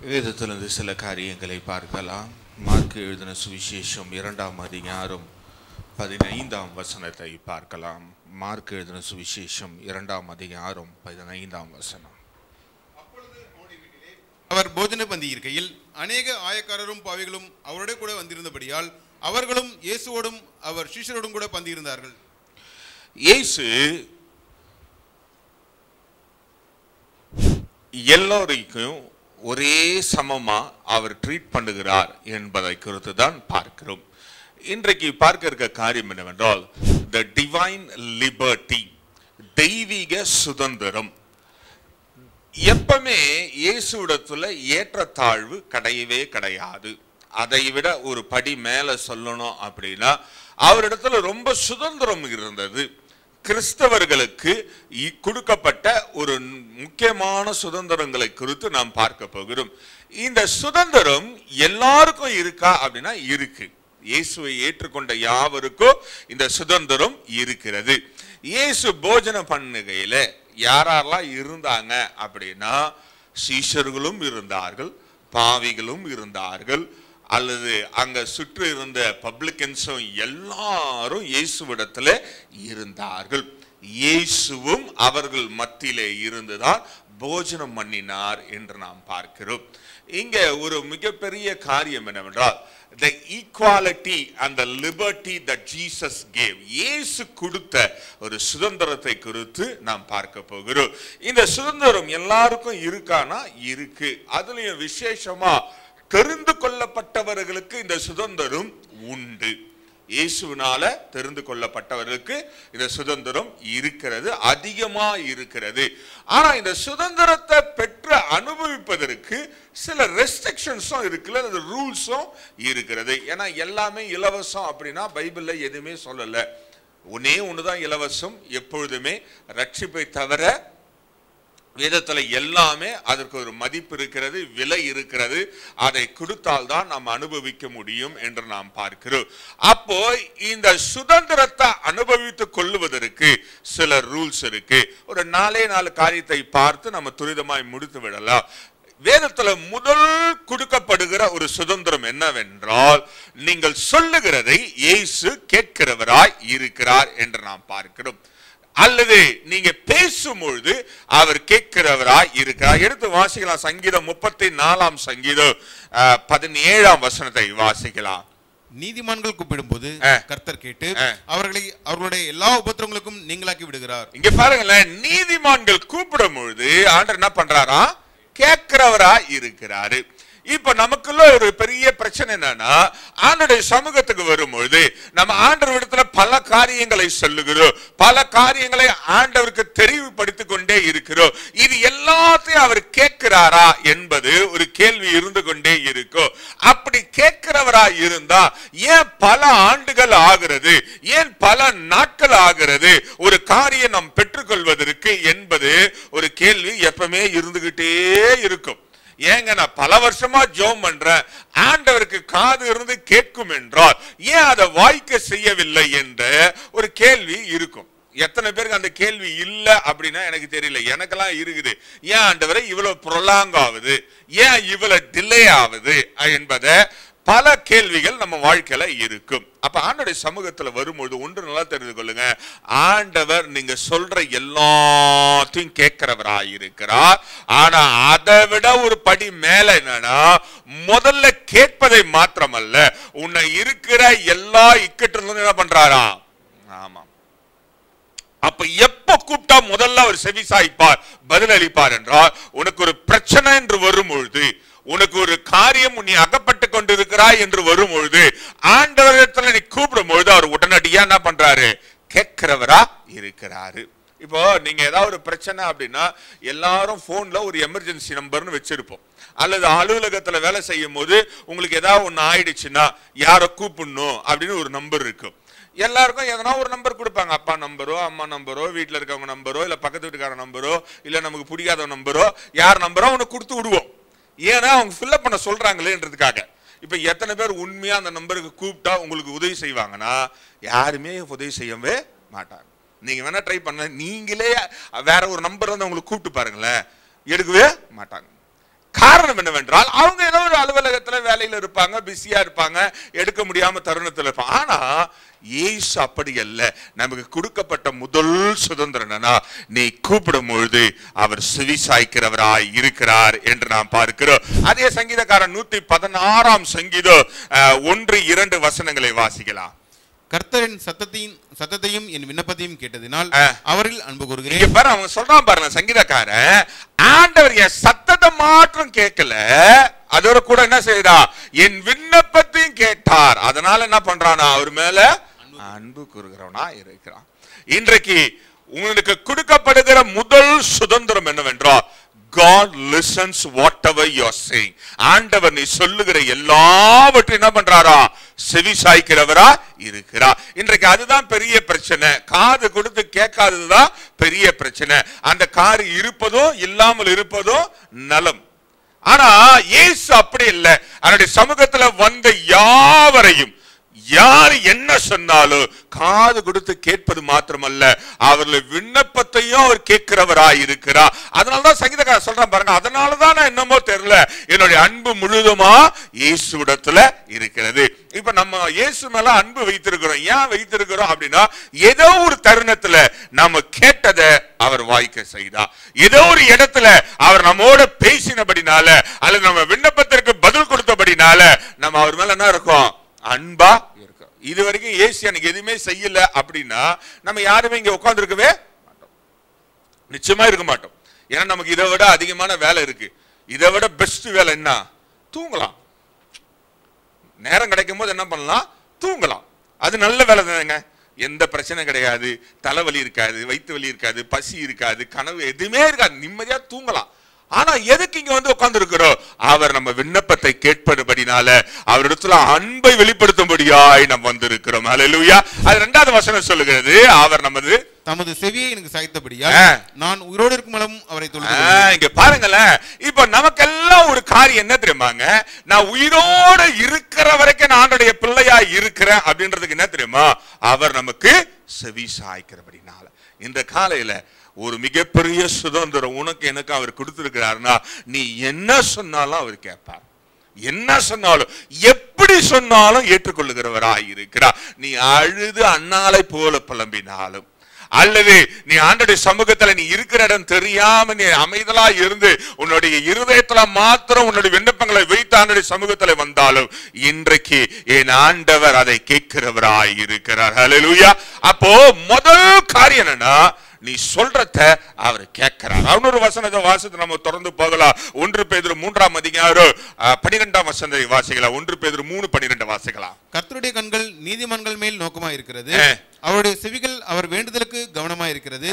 வேதத்திலிருந்து சில காரியங்களை பார்க்கலாம். மார்க் எழுதின சுவிசேஷம் 2ஆம் அதிகாரம் 15ஆம் வசனத்தை பார்க்கலாம். மார்க் எழுதின சுவிசேஷம் 2ஆம் அதிகாரம் 15ஆம் வசனம். அவர் போஜன பந்தி இருக்கையில் அநேக ஆயக்காரரும் பாவிகளும் அவரோட கூட வந்திருந்தபடியால் அவர்களும் இயேசுவோடும் அவர் சீஷரோடும் கூட பந்தி இருந்தார்கள். இயேசு எல்லோரையும் ஒரே சமமா அவர் ட்ரீட் பண்ணுகிறார் என்பதை குறித்து தான் பார்க்கிறோம். இன்றைக்கு பார்க்க இருக்க காரியம் என்னவென்றால் the divine liberty, தெய்வீக சுதந்திரம். எப்பவுமே இயேசுவிடத்துல ஏற்றத்தாழ்வு கிடையவே கிடையாது. அதை விட ஒரு படி மேல சொல்லணும் அப்படின்னா அவரிடத்துல ரொம்ப சுதந்திரம் இருந்தது. கிறிஸ்தவர்களுக்கு கொடுக்கப்பட்ட ஒரு முக்கியமான சுதந்திரங்களை குறித்து நாம் பார்க்க போகிறோம். இந்த சுதந்திரம் எல்லாருக்கும் இருக்கா அப்படின்னா இருக்கு. இயேசுவை ஏற்றுக்கொண்ட யாவருக்கும் இந்த சுதந்திரம் இருக்கிறது. இயேசு போஜன பண்ணுகையில யாரெல்லாம் இருந்தாங்க அப்படின்னா சீஷர்களும் இருந்தார்கள், பாவிகளும் இருந்தார்கள், அல்லது அங்க சுற்றி இருந்த பப்ளிகன்ஸும் எல்லாரும் இயேசுவிடத்துல இருந்தார்கள். இயேசுவும் அவர்கள் மத்தியிலே இருந்துதான் போஜனம் பண்ணினார் என்று நாம் பார்க்கிறோம். இங்க ஒரு மிகப்பெரிய காரியம் என்னவென்றால் the equality and the liberty that Jesus gave. இயேசு கொடுத்த ஒரு சுதந்திரத்தை குறித்து நாம் பார்க்க போகிறோம். இந்த சுதந்திரம் எல்லாருக்கும் இருக்கானா? இருக்கு. அதுலயும் விசேஷமா தெரிந்து கொள்ளப்பட்டவர்களுக்கு இந்த சுதந்திரம் உண்டு. இயேசுவினால தெரிந்து கொள்ளப்பட்டவர்களுக்கு இந்த சுதந்திரம் இருக்கிறது, அதிகமா இருக்கிறது. ஆனா இந்த சுதந்திரத்தை பெற்று அனுபவிப்பதற்கு சில ரெஸ்ட்ரிக்ஷன்ஸும் இருக்குல்ல, அந்த ரூல்ஸும் இருக்கிறது. ஏன்னா எல்லாமே இலவசம் அப்படின்னா பைபிள்ல எதுவுமே சொல்லல. ஒன்னே ஒண்ணுதான் இலவசம் எப்பொழுதுமே, ரட்சிப்பை தவிர வேதத்துல எல்லாமே அதற்கு ஒரு மதிப்பு இருக்கிறது, விலை இருக்கிறது. அதை கொடுத்தால்தான் நாம் அனுபவிக்க முடியும் என்று நாம் பார்க்கிறோம். அப்போ இந்த சுதந்திரத்தை அனுபவித்துக் கொள்ளுவதற்கு சில ரூல்ஸ் இருக்கு. ஒரு 4 காரியத்தை பார்த்து நம்ம துரிதமாய் முடித்து விடலாம். வேதத்துல முதல் கொடுக்கப்படுகிற ஒரு சுதந்திரம் என்னவென்றால் நீங்கள் சொல்லுகிறதை இயேசு கேட்கிறவராய் இருக்கிறார் என்று நாம் பார்க்கிறோம். அல்லது நீங்க பேசும்பொழுது அவர் கேட்கிறவராய் இருக்கிறார். எடுத்து வாசிக்கலாம். சங்கீதம் 34ஆம் சங்கீதம் 17ஆம் வசனத்தை வாசிக்கலாம். நீதிமான்கள் கூப்பிடும்போது கர்த்தர் கேட்டு அவர்களுடைய எல்லா உபத்திரங்களுக்கும் நீங்களாக்கி விடுகிறார். இங்க பாருங்களேன், நீதிமான்கள் கூப்பிடும் பொழுது ஆண்டவர் என்ன பண்றாரா? கேட்கிறவராய் இருக்கிறாரு. இப்ப நமக்குள்ள ஒரு பெரிய பிரச்சனை என்னன்னா, ஆண்டவருடைய சமூகத்துக்கு வரும்பொழுது நம்ம ஆண்டவரிடத்துல பல காரியங்களை சொல்லுகிறோம், பல காரியங்களை ஆண்டவருக்கு தெரிவுபடுத்திக் கொண்டே இருக்கிறோம். இது எல்லாத்தையும் அவர் கேட்கிறாரா என்பது ஒரு கேள்வி இருந்து கொண்டே இருக்கும். அப்படி கேட்கிறவரா இருந்தா ஏன் பல ஆண்டுகள் ஆகிறது, ஏன் பல நாட்கள் ஆகிறது ஒரு காரியம் நாம் பெற்றுக்கொள்வதற்கு என்பது ஒரு கேள்வி எப்பவுமே இருந்துகிட்டே இருக்கும். ஏங்க நான் பல வருஷமா ஜெபம் பண்றேன், ஆண்டவருக்கு காது இருந்து கேட்கும் என்றால் ஏன் அதை வாய்க்க செய்யவில்லை என்ற ஒரு கேள்வி இருக்கும். எத்தனை பேருக்கு அந்த கேள்வி இல்லை அப்படின்னா எனக்கு தெரியல. எனக்கெல்லாம் இருக்குது. ஏன் ஆண்டவரை இவ்வளவு ப்ரொலாங் ஆகுது, ஏன் இவ்வளவு டிலே ஆகுது என்பதை பல கேள்விகள் நம்ம வாழ்க்கையில இருக்கும். அப்ப ஆண்டவருடைய சமூகத்துல வரும்போது ஒன்று நல்லா தெரிந்து கொள்ளுங்க, ஆண்டவர் நீங்க சொல்ற எல்லாத்தையும் கேட்கிறவராய் இருக்கிறார். ஆனா அதை விட ஒரு படி மேல என்னன்னா, முதல்ல கேட்பதை மாத்திரமல்ல, உன்னை இருக்கிற எல்லா இக்கட்டிலும் என்ன பண்றாரா? ஆமா. அப்ப எப்ப கூப்பிட்டா முதல்ல அவர் செவிசாய்ப்பார், பதிலளிப்பார் என்றால், உனக்கு ஒரு பிரச்சனை என்று வரும்பொழுது, உனக்கு ஒரு காரியம் நீ அகப்பட்டு கொண்டிருக்கிறாய் என்று வரும்பொழுது, ஆண்டவரிடத்துல நீ கூப்பிடும் பொழுது அவர் உடனடியா என்ன பண்றாரு? கேட்கிறவரா இருக்கிறாரு. இப்போ நீங்க ஏதாவது ஒரு பிரச்சனை அப்படின்னா எல்லாரும் போன்ல ஒரு எமர்ஜென்சி நம்பர்னு வச்சிருப்போம். அல்லது அலுவலகத்துல வேலை செய்யும் போது உங்களுக்கு ஏதாவது ஒண்ணு ஆயிடுச்சுன்னா யாரை கூப்பிடணும் அப்படின்னு ஒரு நம்பர் இருக்கும். எல்லாருக்கும் எதனா ஒரு நம்பர் கொடுப்பாங்க. அப்பா நம்பரோ, அம்மா நம்பரோ, வீட்டுல இருக்கவங்க நம்பரோ, இல்ல பக்கத்து வீட்டுக்கார நம்பரோ, இல்ல நமக்கு பிடிக்காத நம்பரோ, யார் நம்பரோ அவனுக்கு கொடுத்து விடுவோம். ஏன்னா அவங்க ஃபில்அப் பண்ண சொல்றாங்களேன்றதுக்காக. இப்ப எத்தனை பேர் உண்மையா அந்த நம்பருக்கு கூப்பிட்டா உங்களுக்கு உதவி செய்வாங்கன்னா? யாருமே உதவி செய்யவே மாட்டாங்க. நீங்க வேணா ட்ரை பண்ண, நீங்களே வேற ஒரு நம்பர் வந்து உங்களுக்கு கூப்பிட்டு பாருங்களேன், எடுக்கவே மாட்டாங்க. காரணம் என்னவென்றால் அவங்க ஏதோ ஒரு அலுவலகத்துல வேலையில இருப்பாங்க, பிஸியா இருப்பாங்க, எடுக்க முடியாம தருணத்துல இருப்பாங்க. ஆனா இயேசு அப்படி அல்ல. நமக்கு கொடுக்கப்பட்ட முதல் சுதந்திரம் என்னன்னா, நீ கூப்பிடும் பொழுது அவர் செவிசாய்க்கிறவராய் இருக்கிறார் என்று நாம் பார்க்கிறோம். அதே சங்கீதக்காரன் 116ஆம் சங்கீதம் 1-2 வசனங்களை வாசிக்கலாம். கர்த்தரின் சத்தத்தையும் என் விண்ணப்பத்தையும் கேட்டதினால் அவரில் அன்பு கூறுகிறேன். இங்க பாரு, அவங்க சொல்றான் பாருங்க சங்கீதக்காரன், ஆண்டவர் என் சத்தத்தை மாற்றம் கேட்கல, அதோட கூட என்ன செய்தா, என் விண்ணப்பத்தையும் கேட்டார். அதனால என்ன பண்றானா, அவர் மேல அன்பு கூறுகிறவனா இருக்கிறான். இன்றைக்கு உங்களுக்கு கொடுக்கப்படுகிற முதல் சுதந்திரம் என்னவென்றால், God listens whatever you are saying. ஆண்டவர் நீ சொல்லுகிற எல்லாவற்றையும் என்ன பண்றாரா, செவி சாய்க்கிறவரா இருக்கிறார். இன்றைக்கு அதுதான் பெரிய பிரச்சனை. காது கொடுத்து கேட்காததுதான் பெரிய பிரச்சனை. அந்த காது இருப்பதோ இல்லாமல் இருப்பதோ நலம். ஆனா இயேசு அப்படி இல்லை. அவருடைய சமூகத்துல வந்த யாவரையும் யார் என்ன சொன்னாலும் காது கொடுத்து கேட்பது மாத்திரமல்ல, அவர்கள் விண்ணப்பத்தையும் அவர் கேட்கிறவராய் இருக்கிறார். அதனாலதான் சங்கீதக்காரன் சொல்றான் பாருங்க, அதனாலதான் நான் என்னமோ தெரியல, என்னுடைய அன்பு முழுதுமா இயேசுவிடத்துல இருக்கிறது. இப்ப நம்ம இயேசு மேல அன்பு வைத்திருக்கிறோம். ஏன் வைத்திருக்கிறோம் அப்படின்னா, ஏதோ ஒரு தருணத்துல நம்ம கேட்டதை அவர் வாய்க்க செய்தார். ஏதோ ஒரு இடத்துல அவர் நம்மோட பேசினபடினால அல்லது நம்ம விண்ணப்பத்திற்கு பதில் கொடுத்தபடினால நம்ம அவர் மேல என்ன இருக்கும், அன்பா இருக்கும். இது வரைக்கும் இயேசு எனக்கு எதுவுமே செய்யல அப்படின்னா நம்ம யாருமே இங்க உட்கார்ந்து இருக்கவே மாட்டோம், நிச்சயமா இருக்க மாட்டோம். ஏன்னா நமக்கு இதை விட அதிகமான வேலை இருக்கு. இதை விட பெஸ்ட் வேலை என்ன, தூங்கலாம். நேரம் கிடைக்கும் போது என்ன பண்ணலாம், தூங்கலாம். அது நல்ல வேலை தானேங்க. எந்த பிரச்சனை கிடையாது, தலைவலி இருக்காது, வயிற்று வலி இருக்காது, பசி இருக்காது, கனவு எதுவுமே இருக்காது, நிம்மதியா தூங்கலாம். ஆனா எதுக்கு இங்க வந்து உட்கார்ந்து இருக்கிறோம், அவர் நம்ம விண்ணப்பத்தை கேட்பதுபடினால அவரிடத்துல அன்பை வெளிப்படுத்தும்படியாய் நாம் வந்திருக்கிறோம். ஹல்லேலூயா. அது 2வது வசனம் சொல்லுகிறது, அவர் தமது செவியை எனக்கு சாய்த்தபடியா நான் உயிரோடு இருக்கும் அளவும் அவரை தொழுகிறேன். இங்க பாருங்களேன், இப்ப நமக்கெல்லாம் ஒரு காரியம் என்ன தெரியுமாங்க, நான் உயிரோடு இருக்கிற வரைக்கும் நான் ஆண்டவருடைய பிள்ளையா இருக்கிறேன் அப்படின்றதுக்கு என்ன தெரியுமா, அவர் நமக்கு செவி சாய்க்கிறபடினால. இந்த காலையில ஒரு மிகப்பெரிய சுதந்திரம் உனக்கு எனக்கு அவர் கொடுத்திருக்கிறார்னா, நீ என்ன சொன்னாலும் அவர் கேட்பார். என்ன சொன்னாலும் எப்படி சொன்னாலும் ஏற்றுக்கொள்ளுகிறவராய் இருக்கிறார். நீ அழுது அண்ணாலை போல புலம்பினாலும் அல்லது நீ ஆண்டவருடைய சமூகத்துல நீ இருக்கிற இடம் தெரியாம நீ அமைதலா இருந்து உன்னுடைய இருதயத்துல மாத்திரம் உன்னுடைய விண்ணப்பங்களை வைத்து ஆண்டவருடைய சமூகத்துல வந்தாலும் இன்றைக்கு என் ஆண்டவர் அதை கேட்கிறவராய் இருக்கிறார். ஹல்லேலூயா. அப்போ முதல் காரியம் என்னன்னா, நீ சொல்றத அவர் கேட்கிறார். அவனொரு வசனத்தை வாசித்து நம்ம தொடர்ந்து போகலாம். 1 பேதுரு 3ஆம் அதிகாரம் 12ஆம் வசனத்தை வாசிக்கலாம். 1 பேதுரு 3:12 வாசிக்கலாம். கர்த்தருடைய கண்கள் நீதிமான்கள் மேல் நோக்கமா இருக்கிறது, அவருடைய செவிகள் அவர் வேண்டுதலுக்கு கவனமா இருக்கிறது,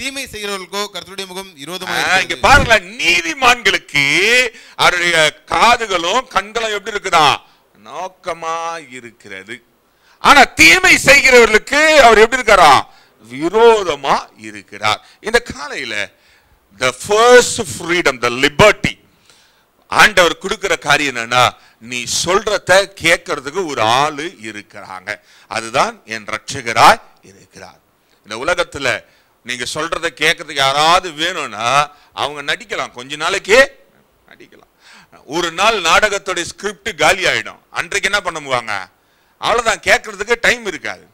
தீமை செய்கிறவர்களுக்கோ கர்த்தருடைய முகம் விரோதமா இருக்கிறது. இங்க பாருங்க, நீதிமான்களுக்கு அவருடைய காதுகளும் கண்களும் எப்படி இருக்குதா, நோக்கமா இருக்கிறது. ஆனா தீமை செய்கிறவர்களுக்கு அவர் எப்படி இருக்காரா, விரோதமா இருக்கிறார். இந்த காலையில the first freedom, the liberty, ஆண்டவர் கொடுக்கிற காரியம் என்னன்னா, நீ சொல்றத கேட்கறதுக்கு ஒரு ஆளு இருக்கிறாங்க. அதுதான் என் ரட்சகராய் இருக்கிறார். இந்த உலகத்துல நீங்க சொல்றத கேட்கறதுக்கு யாராவது வேணும்னா அவங்க நடிக்கலாம், கொஞ்ச நாளைக்கு நடிக்கலாம். ஒரு நாள் நாடகத்தோட ஸ்கிரிப்ட் காலி ஆயிடும். அன்றைக்கு என்ன பண்ணுவாங்க, அவ்வளவுதான், கேட்கறதுக்கு டைம் இருக்காது.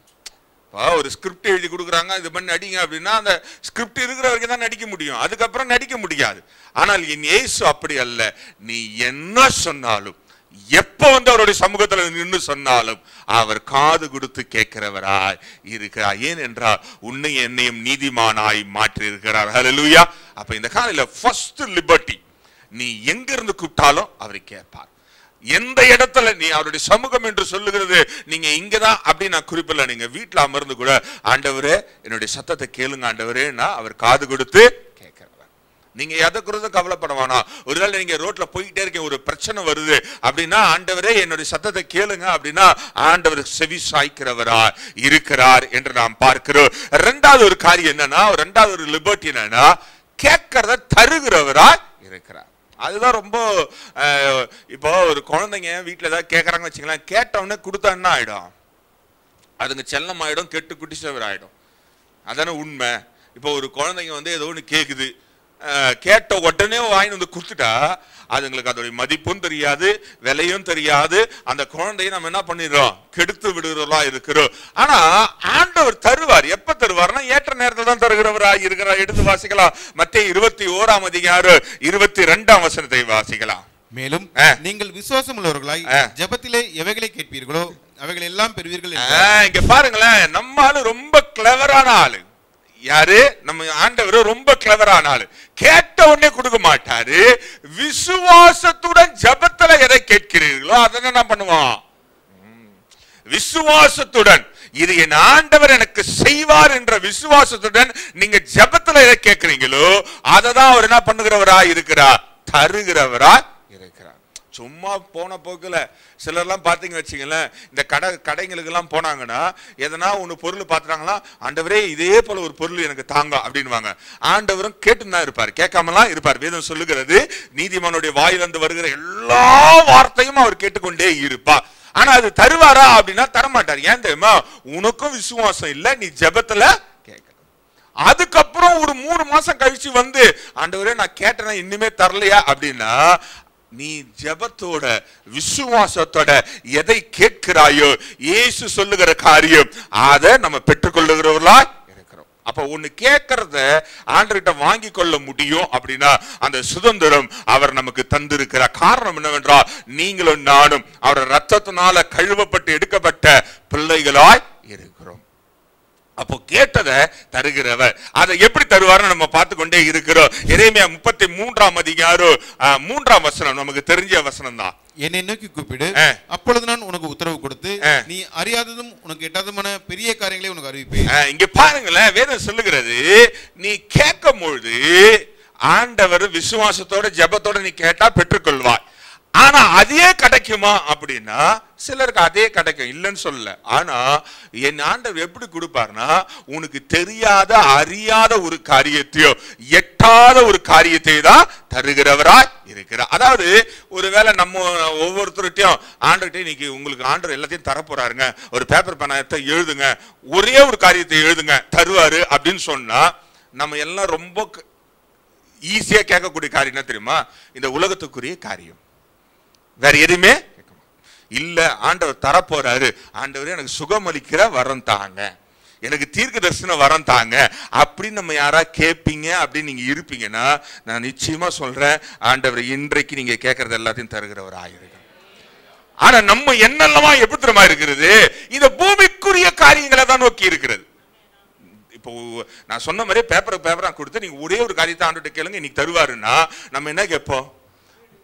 ஒரு ஸ்கிரிப்ட் எழுதி கொடுக்குறாங்க, இது பண்ணி நடிங்க அப்படின்னா அந்த ஸ்கிரிப்ட் இருக்கிற வரைக்கும் தான் நடிக்க முடியும், அதுக்கப்புறம் நடிக்க முடியாது. ஆனால் என் இயேசு அப்படி அல்ல. நீ என்ன சொன்னாலும் எப்ப வந்து அவருடைய சமூகத்துல நின்று சொன்னாலும் அவர் காது கொடுத்து கேட்கிறவராய் இருக்கிறார். ஏனென்றால் உன்னை என்னையும் நீதிமானாய் மாற்றி இருக்கிறார். ஹல்லேலூயா. அப்ப இந்த காலையில ஃபர்ஸ்ட் லிபர்ட்டி, நீ எங்க இருந்து கூப்பிட்டாலும் அவரை கேட்பார். எந்த இடத்துல நீ அவருடைய சமூகம் என்று சொல்லுகிறது, நீங்க இங்கதான் அப்படி நான் குறிப்பிடல, நீங்க வீட்டுல அமர்ந்து கூட ஆண்டவரே என்னுடைய சத்தத்தை கேளுங்க ஆண்டவரே, நான் அவர் காது கொடுத்து கேட்கிறவர். நீங்க எதை குறித்து கவலைப்பட வேணாம். ஒருவேளை நீங்க ரோட்ல போயிட்டே இருக்கீங்க, ஒரு பிரச்சனை வருது அப்படின்னா ஆண்டவரே என்னுடைய சத்தத்தை கேளுங்க அப்படின்னா ஆண்டவர் செவி சாய்க்கிறவரா இருக்கிறார் என்று நாம் பார்க்கிறோம். 2வது ஒரு காரியம் என்னன்னா, 2வது ஒரு லிபர்ட்டி என்னன்னா, கேட்கறத தருகிறவரா இருக்கிறார். அதுதான் ரொம்ப இப்போ ஒரு குழந்தைங்க வீட்டுல ஏதாவது கேட்கறாங்கன்னு வச்சுக்கலாம், கேட்டவொடனே கொடுத்தா என்ன ஆயிடும், அதுங்க செல்லம் ஆயிடும், கெட்டு குட்டிச்சவர் ஆயிடும். அதானே உண்மை. இப்போ ஒரு குழந்தைங்க வந்து ஏதோ ஒன்று கேட்குது, கேட்ட உடனே வாங்கி வந்து கொடுத்துட்டா அதுங்களுக்கு அதோடைய மதிப்பும் தெரியாது, விலையும் தெரியாது. அந்த குழந்தையை நம்ம என்ன பண்ணிடுறோம், கெடுத்து விடுகிறவர்களா இருக்கிறோம். ஆனா ஆண்டவர் தருவார். எப்ப தருவார்னா ஏற்ற நேரத்தில் தான் தருகிறவரா இருக்கிறார். எடுத்து வாசிக்கலாம். மத்தேயு 21ஆம் அதிகாரம் 22ஆம் வசனத்தை வாசிக்கலாம். மேலும் நீங்கள் விசுவாசம் உள்ளவர்களாய் ஜெபத்திலே எவைகளை கேட்பீர்களோ அவைகள் எல்லாம் பெறுவீர்கள். இங்க பாருங்களேன், நம்ம ஆளு ரொம்ப கிளவரான ஆளு. யாரு? நம்ம ஆண்டவர் ரொம்ப கிளவரான ஆளு. கேட்ட உடனே கொடுக்க மாட்டாரு. விசுவாசத்துடன் ஜெபத்துல எதை கேட்கிறீர்களோ அதை என்ன பண்ணுவோம், விசுவாசத்துடன் இது என் ஆண்டவர் எனக்கு செய்வார் என்ற விசுவாசத்துடன் நீங்க ஜெபத்துல எதை கேட்கிறீங்களோ அதை தான் அவர் என்ன பண்ணுகிறவரா இருக்கிறார், தருகிறவரா இருக்கிறார். சும்மா போன போக்குல சிலர்லாம் பார்த்தீங்க வச்சுங்களேன், இந்த கடைங்களுக்கு எல்லாம் போனாங்கன்னா எதனா ஒன்று பொருள் பார்த்துட்டாங்களா, ஆண்டவரே இதே போல ஒரு பொருள் எனக்கு தாங்க அப்படின்வாங்க. ஆண்டவரும் கேட்டுன்னு தான் இருப்பார், கேட்காமலாம் இருப்பார். வேதம் சொல்லுகிறது நீதிமானுடைய வாயிலிருந்து வருகிற எல்லா வார்த்தையும் அவர் கேட்டுக்கொண்டே இருப்பார். ஆனா அது தருவாரா அப்படின்னா தரமாட்டார். ஏன் தெரியுமா, உனக்கும் விசுவாசம் இல்ல, நீ ஜெபத்துல கேட்கணும். அதுக்கப்புறம் ஒரு 3 மாசம் கழிச்சு வந்து ஆண்டவரே நான் கேட்டேன்னா இன்னுமே தரலையா அப்படின்னா, நீ ஜெபத்தோட விசுவாசத்தோட எதை கேட்கிறாயோ இயேசு சொல்லுகிற காரியம் அதை நம்ம பெற்றுக்கொள்ளுகிறவர்களா இருக்கிறோம். அப்ப ஒண்ணு கேட்கறத ஆண்டவர்கிட்ட வாங்கி கொள்ள முடியும் அப்படின்னா அந்த சுதந்திரம் அவர் நமக்கு தந்திருக்கிற காரணம் என்னவென்றால், நீங்களும் நானும் அவர் ரத்தத்தினால கழுவப்பட்டு எடுக்கப்பட்ட பிள்ளைகளாய் இருக்கிறோம். அப்போ கேட்டதை தருகிறவர். அதை எப்படி தருவார்னு நம்ம பார்த்து கொண்டே இருக்கிறோம். எரேமியா 33ஆம் அதிகாரம் 3ஆம் வசனம் நமக்கு தெரிஞ்ச வசனம் தான். என்னை நோக்கி கூப்பிடு, அப்பொழுது நான் உனக்கு உத்தரவு கொடுத்து நீ அறியாததும் உனக்கு எட்டாததுமான பெரிய காரியங்களை உனக்கு அறிவிப்பேன். இங்க பாருங்களேன், வேதம் சொல்லுகிறது நீ கேட்கும் பொழுது ஆண்டவர் விசுவாசத்தோட ஜெபத்தோட நீ கேட்டா பெற்றுக்கொள்வாய். ஆனா அதே கிடைக்குமா அப்படின்னா சிலருக்கு அதே கிடைக்கும், இல்லைன்னு சொல்லல. ஆனா என் ஆண்டவர் எப்படி கொடுப்பார்னா, உனக்கு தெரியாத அறியாத ஒரு காரியத்தையோ எட்டாத ஒரு காரியத்தை தான் தருகிறவரா இருக்கிறார். அதாவது ஒருவேளை நம்ம ஒவ்வொருத்தருட்டையும் ஆண்டர்கிட்ட இன்னைக்கு உங்களுக்கு ஆண்டவர் எல்லாத்தையும் தரப்போறாருங்க, ஒரு பேப்பர் பேனாயத்தை எழுதுங்க, ஒரே ஒரு காரியத்தை எழுதுங்க தருவாரு அப்படின்னு சொன்னா நம்ம எல்லாம் ரொம்ப ஈஸியா கேட்கக்கூடிய காரியம் என்ன தெரியுமா, இந்த உலகத்துக்குரிய காரியம். வேற எதுவுமே இல்ல. ஆண்டவர் தரப்போறாரு, ஆண்டவரே எனக்கு சுகம் அளிக்கிற வரம் தாங்க, எனக்கு தீர்க்க தரிசன வரம் தாங்க அப்படின்னு நம்ம யாரா கேட்பீங்க அப்படின்னு நீங்க இருப்பீங்கன்னா நான் நிச்சயமா சொல்றேன், ஆண்டவர் இன்றைக்கு நீங்க கேட்கறது எல்லாத்தையும் தருகிறவர் ஆயிருக்கு. ஆனா நம்ம என்னெல்லாம் எப்படி தெரியுமா இருக்கிறது, இந்த பூமிக்குரிய காரியங்களை தான் நோக்கி இருக்கிறது. இப்போ நான் சொன்ன மாதிரி பேப்பரா கொடுத்து நீங்க ஒரே ஒரு காரியத்தை ஆண்டவர்கிட்ட கேளுங்க இன்னைக்கு தருவாருன்னா நம்ம என்ன கேட்போம்,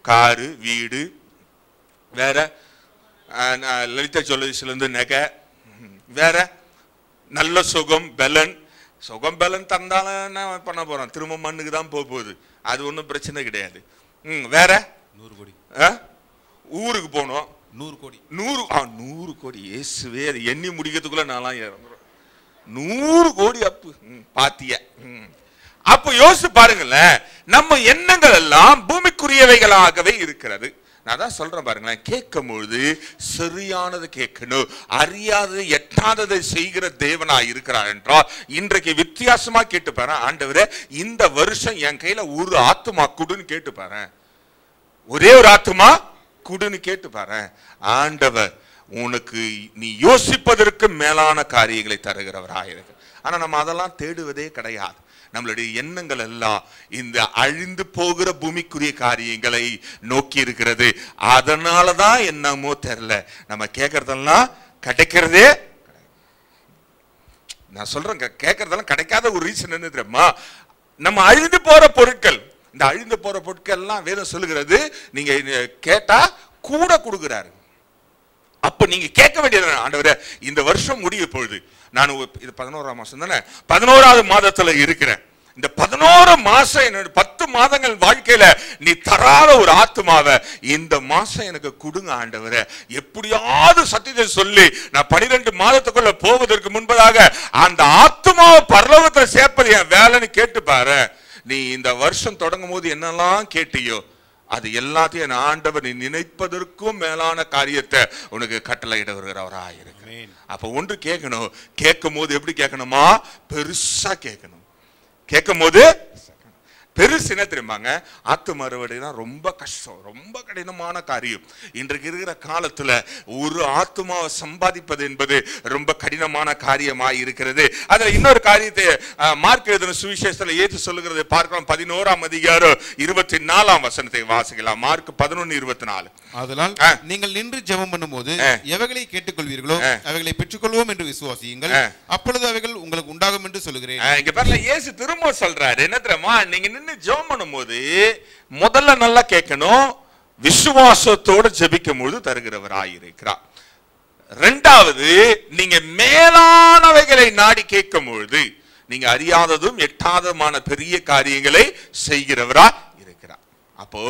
காரு, வீடு, வேற லலிதா ஜுவல்லரிஸ்லேருந்து நகை, வேற நல்ல சுகம் பலன். சுகம் பலன் தந்தாலும் என்ன பண்ண போறோம், திரும்ப மண்ணுக்கு தான் போகுது, அது ஒன்றும் பிரச்சனை கிடையாது. வேற 100 கோடி ஊருக்கு போனோம், 100 கோடி 100 கோடி இயேசுவே, அது எண்ணி முடிக்கிறதுக்குள்ள நான்லாம் இறங்குறோம். 100 கோடி அப்பு பாத்திய. அப்போ யோசிச்சு பாருங்களேன், நம்ம எண்ணங்கள் எல்லாம் பூமிக்குரியவைகளாகவே இருக்கிறது. நான் தான் சொல்றேன் பாருங்களேன், கேட்கும் பொழுது சரியானது கேட்கணும். அறியாதது எட்டாததை செய்கிற தேவனா இருக்கிறார் என்றால் இன்றைக்கு வித்தியாசமா கேட்டு பாரு, ஆண்டவரே இந்த வருஷம் என் கையில ஒரு ஆத்துமா குடுன்னு கேட்டு பாரு, ஒரே ஒரு ஆத்துமா குடுன்னு கேட்டு பாரு. ஆண்டவர் உனக்கு நீ யோசிப்பதற்கு மேலான காரியங்களை தருகிறவராயிருக்கு. ஆனா நம்ம அதெல்லாம் தேடுவதே கிடையாது. நம்மளுடைய எண்ணங்கள் எல்லாம் இந்த அழிந்து போகிற பூமிக்குரிய காரியங்களை நோக்கி இருக்கிறது. அதனாலதான் என்னமோ தெரியல நம்ம கேட்கறதெல்லாம் கிடைக்கிறதே. நான் சொல்றேன், கேட்கறதெல்லாம் கிடைக்காத ஒரு ரீசன் என்ன தெரியுமா, நம்ம அழிந்து போற பொருட்கள். இந்த அழிந்து போற பொருட்கள் எல்லாம் வேதம் சொல்லுகிறது நீங்க கேட்டா கூட கொடுக்கிறாரு. அப்ப நீங்க கேட்க வேண்டியது, ஆண்டவரே இந்த வருஷம் முடிய பொழுது நான் இது 11ஆம் மாசம் தானே, 11ஆவது மாதத்துல இருக்கிறேன், இந்த 11 மாசம் என்னோட 10 மாதங்கள் வாழ்க்கையில நீ தராத ஒரு ஆத்துமாவை இந்த மாசம் எனக்கு கொடுங்க ஆண்டவரே. எப்படியாவது சத்தியத்தை சொல்லி நான் 12 மாதத்துக்குள்ள போவதற்கு முன்பதாக அந்த ஆத்துமாவை பரலோகத்துல சேர்ப்பது என் வேலைன்னு கேட்டு பாரு. நீ இந்த வருஷம் தொடங்கும் போது என்னெல்லாம் கேட்டியோ அது எல்லாத்தையும் ஆண்டவர் நீ நினைப்பதற்கும் மேலான காரியத்தை உனக்கு கட்டளையிட வருகிறவராயிருக்கு. அப்ப ஒன்று கேட்கணும், கேட்கும் போது எப்படி கேட்கணுமா, பெருசா கேட்கணும். கேட்கும் போது பெருசு என்ன தெரியுமாங்க? ஆத்தும அறுவடைனா ரொம்ப கஷ்டம், ரொம்ப கடினமான காரியம். இன்றைக்கு இருக்கிற காலத்துல ஒரு ஆத்துமாவை சம்பாதிப்பது என்பது ரொம்ப கடினமான காரியமாய் இருக்கிறது. அதுல இன்னொரு காரியத்தை மார்க் எழுதின சுவிசேஷத்துல ஏற்று சொல்லுகிறது பார்க்கலாம். 11ஆம் அதிகாரம் 24ஆம் வசனத்தை வாசிக்கலாம். மார்க் 11:24. அதனால் நீங்கள் நின்று ஜெபம் பண்ணும்போது எவைகளை கேட்டுக்கொள்வீர்களோ அவைகளை பெற்றுக்கொள்வோம் என்று விசுவாசியுங்கள், அப்பொழுது அவைகள் உங்களுக்கு உண்டாகும் என்று சொல்லுகிறேன். இங்க பாருங்க, இயேசு திரும்ப சொல்றாரு என்ன தெரியுமா? நீங்க நின்று ஜெபம் பண்ணும்போது முதல்ல நல்லா கேட்கணும், விசுவாசத்தோடு ஜெபிக்கும் பொழுது தருகிறவராயிருக்கிறார். இரண்டாவது, நீங்க மேலானவைகளை நாடி கேட்கும் பொழுது நீங்க அறியாததும் எட்டாததுமான பெரிய காரியங்களை செய்கிறவரா இருக்கிறார். அப்போ